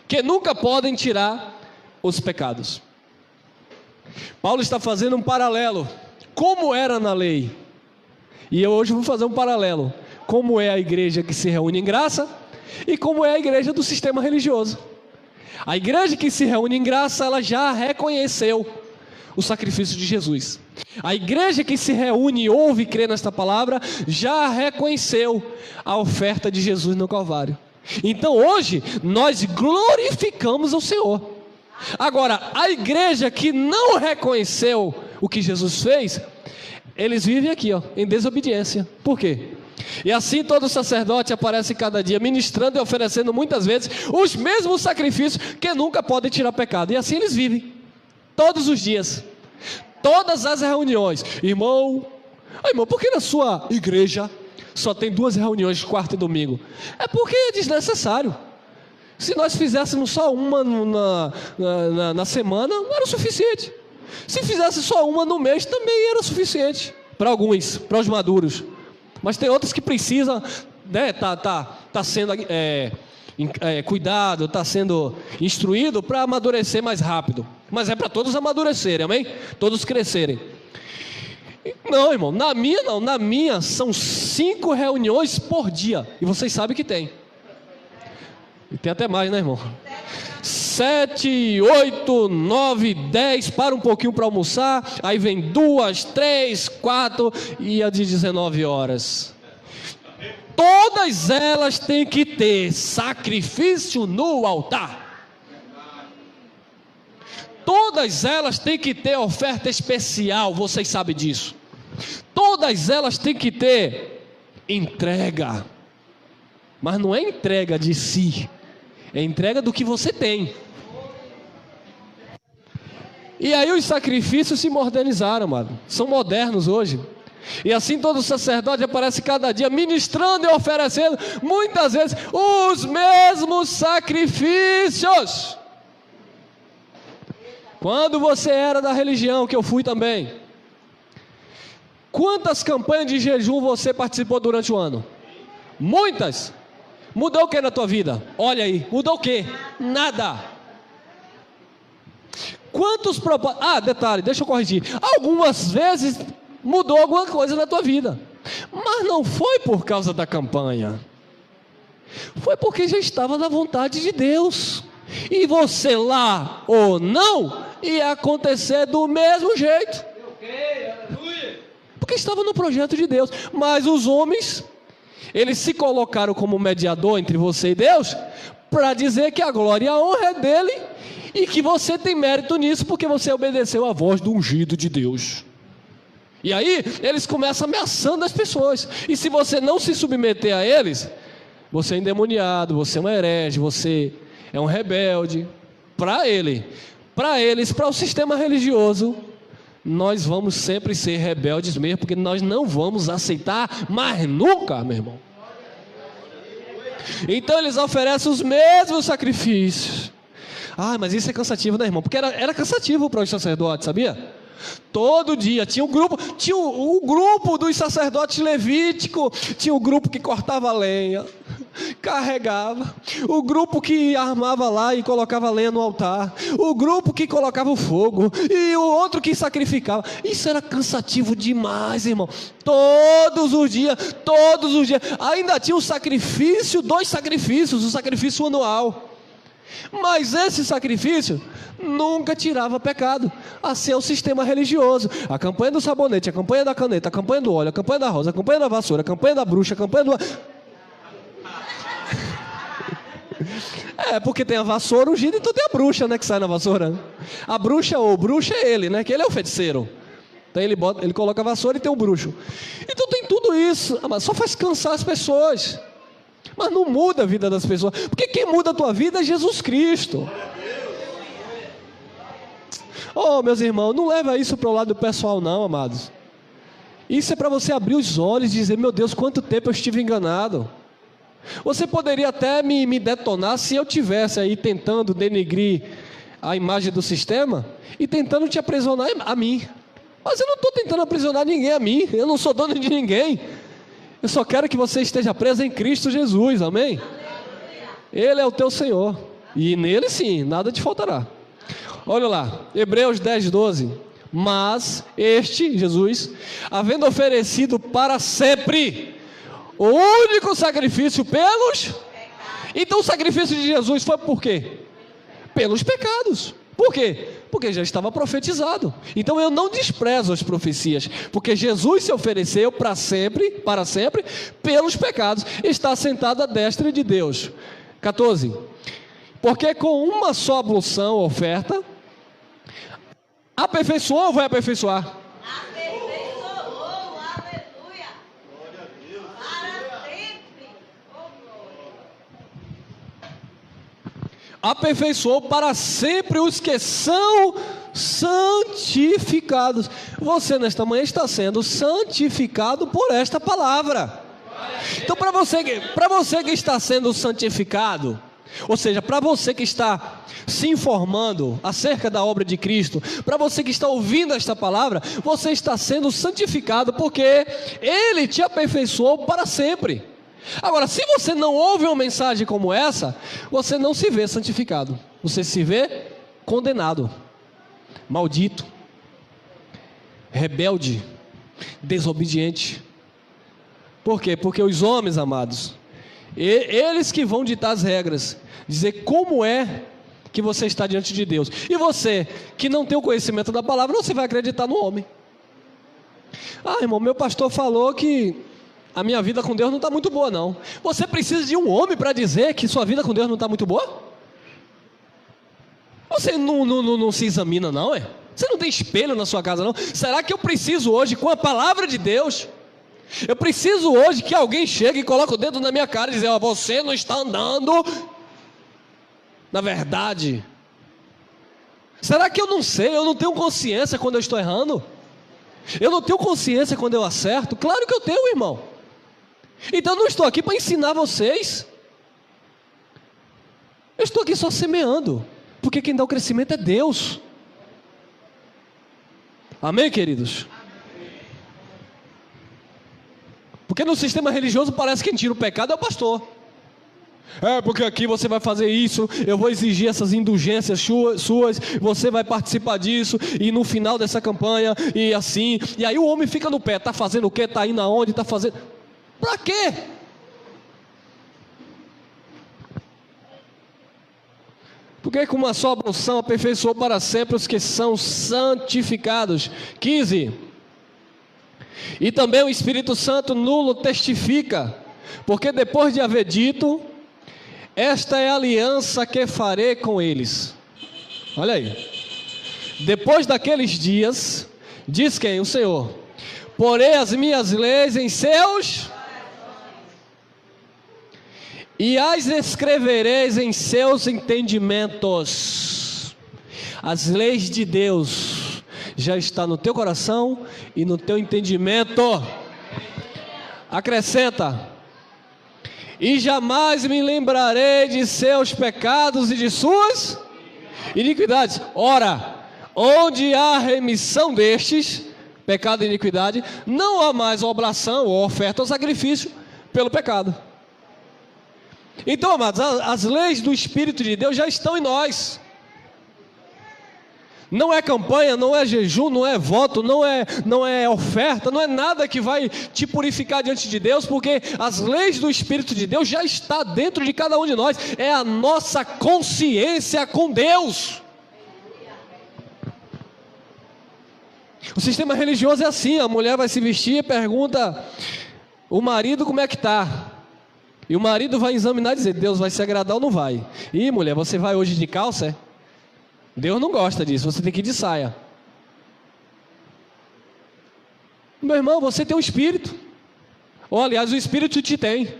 Que nunca podem tirar os pecados. Paulo está fazendo um paralelo, como era na lei. E eu hoje vou fazer um paralelo, como é a igreja que se reúne em graça e como é a igreja do sistema religioso. A igreja que se reúne em graça, ela já reconheceu o sacrifício de Jesus. A igreja que se reúne, ouve e crê nesta palavra, já reconheceu a oferta de Jesus no Calvário. Então hoje nós glorificamos ao Senhor. Agora, a igreja que não reconheceu o que Jesus fez, eles vivem aqui, em desobediência. Por quê? E assim todo sacerdote aparece cada dia ministrando e oferecendo muitas vezes os mesmos sacrifícios que nunca podem tirar pecado. E assim eles vivem, todos os dias, todas as reuniões. Irmão, por que na sua igreja só tem 2 reuniões, quarta e domingo? É porque é desnecessário. Se nós fizéssemos só uma na semana, não era o suficiente. Se fizesse só uma no mês, também era o suficiente. Para alguns, para os maduros. Mas tem outros que precisam, né, tá sendo cuidado, está sendo instruído para amadurecer mais rápido. Mas é para todos amadurecerem, amém? Todos crescerem. Não, irmão, na minha são 5 reuniões por dia. E vocês sabem que tem. E tem até mais, né, irmão? 7, 8, 9, 10, para um pouquinho para almoçar, aí vem 2, 3, 4 e a de 19 horas. Todas elas têm que ter sacrifício no altar. Todas elas têm que ter oferta especial, vocês sabem disso. Todas elas têm que ter entrega. Mas não é entrega de si, é entrega do que você tem. E aí os sacrifícios se modernizaram, mano. São modernos hoje. E assim todo sacerdote aparece cada dia ministrando e oferecendo muitas vezes os mesmos sacrifícios. Quando você era da religião, que eu fui também, quantas campanhas de jejum você participou durante o ano? Muitas. Mudou o que na tua vida? Olha aí, mudou o que? Nada. Quantos propósitos? Detalhe, deixa eu corrigir. Algumas vezes mudou alguma coisa na tua vida, mas não foi por causa da campanha. Foi porque já estava na vontade de Deus. E você lá ou não, ia acontecer do mesmo jeito. Porque estava no projeto de Deus. Mas os homens, eles se colocaram como mediador entre você e Deus, para dizer que a glória e a honra é dele, e que você tem mérito nisso, porque você obedeceu a voz do ungido de Deus. E aí, eles começam ameaçando as pessoas, e se você não se submeter a eles, você é endemoniado, você é um herege, você é um rebelde. Para eles, para o sistema religioso, nós vamos sempre ser rebeldes mesmo, porque nós não vamos aceitar mais nunca, meu irmão. Então eles oferecem os mesmos sacrifícios. Mas isso é cansativo, né, irmão? Porque era cansativo para os sacerdotes, sabia? Todo dia tinha um grupo, o grupo dos sacerdotes levíticos, tinha o grupo que cortava lenha, carregava, o grupo que armava lá e colocava lenha no altar, o grupo que colocava o fogo, e o outro que sacrificava. Isso era cansativo demais, irmão. Todos os dias, ainda tinha o sacrifício, 2 sacrifícios, o sacrifício anual. Mas esse sacrifício nunca tirava pecado. Assim é o sistema religioso. A campanha do sabonete, a campanha da caneta, a campanha do óleo, a campanha da rosa, a campanha da vassoura, a campanha da bruxa, a campanha do... porque tem a vassoura ungida, então tem a bruxa, né, que sai na vassoura. A bruxa ou bruxa é ele, né, que ele é o feiticeiro. Então ele coloca a vassoura e tem o bruxo. Então tem tudo isso, mas só faz cansar as pessoas. Mas não muda a vida das pessoas. Porque quem muda a tua vida é Jesus Cristo. Oh, meus irmãos, não leva isso para o lado pessoal não, amados. Isso é para você abrir os olhos e dizer, meu Deus, quanto tempo eu estive enganado. Você poderia até me detonar se eu tivesse aí tentando denegrir a imagem do sistema e tentando te aprisionar a mim. Mas eu não estou tentando aprisionar ninguém a mim, eu não sou dono de ninguém. Eu só quero que você esteja preso em Cristo Jesus, amém? Ele é o teu Senhor, e nele sim, nada te faltará. Olha lá, Hebreus 10, 12. Mas este, Jesus, havendo oferecido para sempre o único sacrifício pelos... Então o sacrifício de Jesus foi por quê? Pelos pecados. Por quê? Porque já estava profetizado. Então eu não desprezo as profecias, porque Jesus se ofereceu para sempre, pelos pecados. Está sentado à destra de Deus. 14. Porque com uma só ablução, oferta, aperfeiçoou ou vai aperfeiçoar? Aperfeiçoou, aleluia. Glória a Deus. Para sempre. Oh, glória. Aperfeiçoou para sempre os que são santificados. Você nesta manhã está sendo santificado por esta palavra. Então para você que está sendo santificado, ou seja, para você que está se informando acerca da obra de Cristo, para você que está ouvindo esta palavra, você está sendo santificado porque Ele te aperfeiçoou para sempre. Agora, se você não ouve uma mensagem como essa, você não se vê santificado, você se vê condenado, maldito, rebelde, desobediente. Por quê? Porque os homens, amados, eles que vão ditar as regras, dizer como é que você está diante de Deus. E você que não tem o conhecimento da palavra, você vai acreditar no homem. Ah, irmão, meu pastor falou que a minha vida com Deus não está muito boa não. Você precisa de um homem para dizer que sua vida com Deus não está muito boa? Você não se examina não, é? Você não tem espelho na sua casa não? Será que eu preciso hoje, com a palavra de Deus, eu preciso hoje que alguém chegue e coloque o dedo na minha cara e dizer, ó, você não está andando na verdade? Será que eu não sei, eu não tenho consciência quando eu estou errando? Eu não tenho consciência quando eu acerto? Claro que eu tenho, irmão. Então eu não estou aqui para ensinar vocês. Eu estou aqui só semeando, porque quem dá o crescimento é Deus. Amém, queridos? Porque no sistema religioso parece que quem tira o pecado é o pastor. É, porque aqui você vai fazer isso, eu vou exigir essas indulgências suas, você vai participar disso, e no final dessa campanha, e assim, e aí o homem fica no pé, está fazendo o quê? Está indo aonde? Está fazendo... Para quê? Porque com uma só ablução aperfeiçoou para sempre os que são santificados. 15. E também o Espírito Santo nulo testifica, porque depois de haver dito, esta é a aliança que farei com eles. Olha aí. Depois daqueles dias, diz quem? O Senhor. Porei as minhas leis em seus e as escrevereis em seus entendimentos. As leis de Deus já estão no teu coração e no teu entendimento. Acrescenta: e jamais me lembrarei de seus pecados e de suas iniquidades. Ora, onde há remissão destes, pecado e iniquidade, não há mais oblação ou oferta ou sacrifício pelo pecado. Então, amados, as leis do Espírito de Deus já estão em nós. Não é campanha, não é jejum, não é voto, não é oferta, não é nada que vai te purificar diante de Deus, porque as leis do Espírito de Deus já está dentro de cada um de nós. É a nossa consciência com Deus. O sistema religioso é assim: a mulher vai se vestir e pergunta o marido como é que está, e o marido vai examinar e dizer, Deus vai se agradar ou não vai? Ih, mulher, você vai hoje de calça, é? Deus não gosta disso, você tem que ir de saia. Meu irmão, você tem um Espírito. Ou, aliás, o Espírito te tem.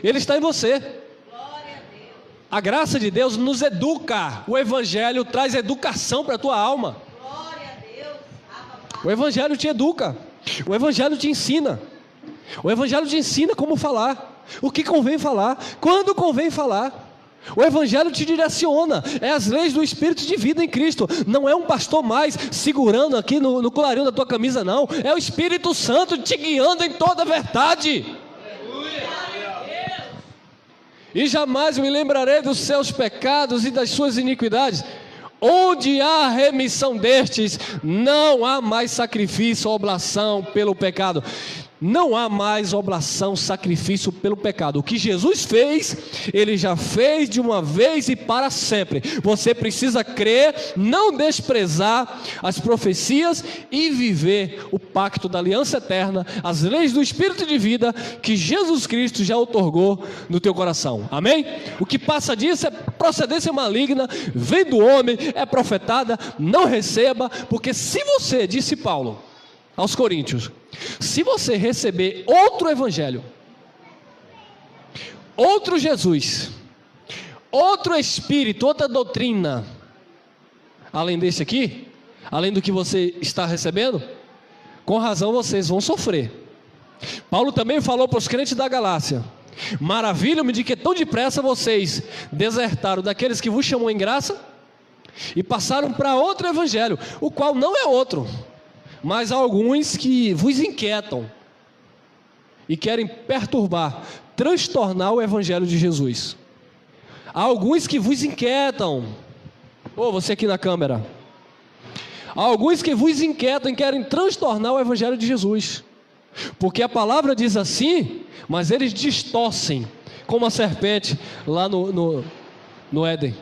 Ele está em você. A graça de Deus nos educa. O Evangelho traz educação para a tua alma. O Evangelho te educa. O Evangelho te ensina. O Evangelho te ensina como falar, o que convém falar, quando convém falar. O Evangelho te direciona. É as leis do Espírito de vida em Cristo. Não é um pastor mais segurando aqui no colarinho da tua camisa, não. É o Espírito Santo te guiando em toda a verdade. E jamais me lembrarei dos seus pecados e das suas iniquidades. Onde há remissão destes, não há mais sacrifício ou oblação pelo pecado. Não há mais oblação, sacrifício pelo pecado. O que Jesus fez, Ele já fez de uma vez e para sempre. Você precisa crer, não desprezar as profecias e viver o pacto da aliança eterna, as leis do Espírito de vida que Jesus Cristo já outorgou no teu coração. Amém? O que passa disso é procedência maligna, vem do homem, é profetada, não receba, porque se você, disse Paulo aos Coríntios, se você receber outro evangelho, outro Jesus, outro Espírito, outra doutrina, além desse aqui, além do que você está recebendo, com razão vocês vão sofrer. Paulo também falou para os crentes da Galácia: maravilho-me de que tão depressa vocês desertaram daqueles que vos chamam em graça e passaram para outro evangelho, o qual não é outro, mas há alguns que vos inquietam e querem perturbar, transtornar o evangelho de Jesus. Há alguns que vos inquietam. Você aqui na câmera. Há alguns que vos inquietam e querem transtornar o evangelho de Jesus. Porque a palavra diz assim, mas eles distorcem, como a serpente lá no Éden.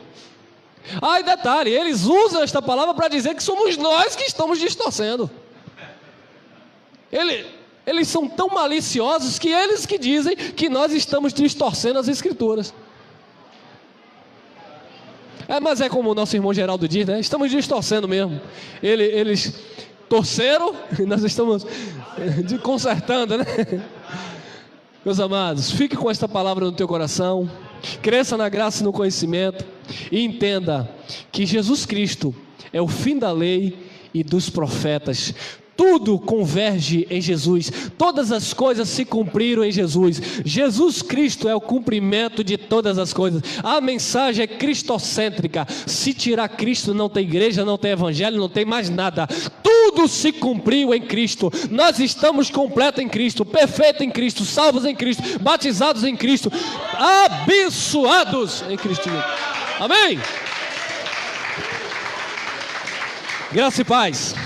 E detalhe, eles usam esta palavra para dizer que somos nós que estamos distorcendo. Eles são tão maliciosos que eles que dizem que nós estamos distorcendo as Escrituras. Mas é como o nosso irmão Geraldo diz, né? Estamos distorcendo mesmo. Eles torceram e nós estamos consertando, né? Meus amados, fique com esta palavra no teu coração, cresça na graça e no conhecimento, e entenda que Jesus Cristo é o fim da lei e dos profetas. Tudo converge em Jesus, todas as coisas se cumpriram em Jesus. Jesus Cristo é o cumprimento de todas as coisas. A mensagem é cristocêntrica. Se tirar Cristo, não tem igreja, não tem evangelho, não tem mais nada. Tudo se cumpriu em Cristo. Nós estamos completos em Cristo, perfeitos em Cristo, salvos em Cristo, batizados em Cristo, abençoados em Cristo. Amém? Graça e paz.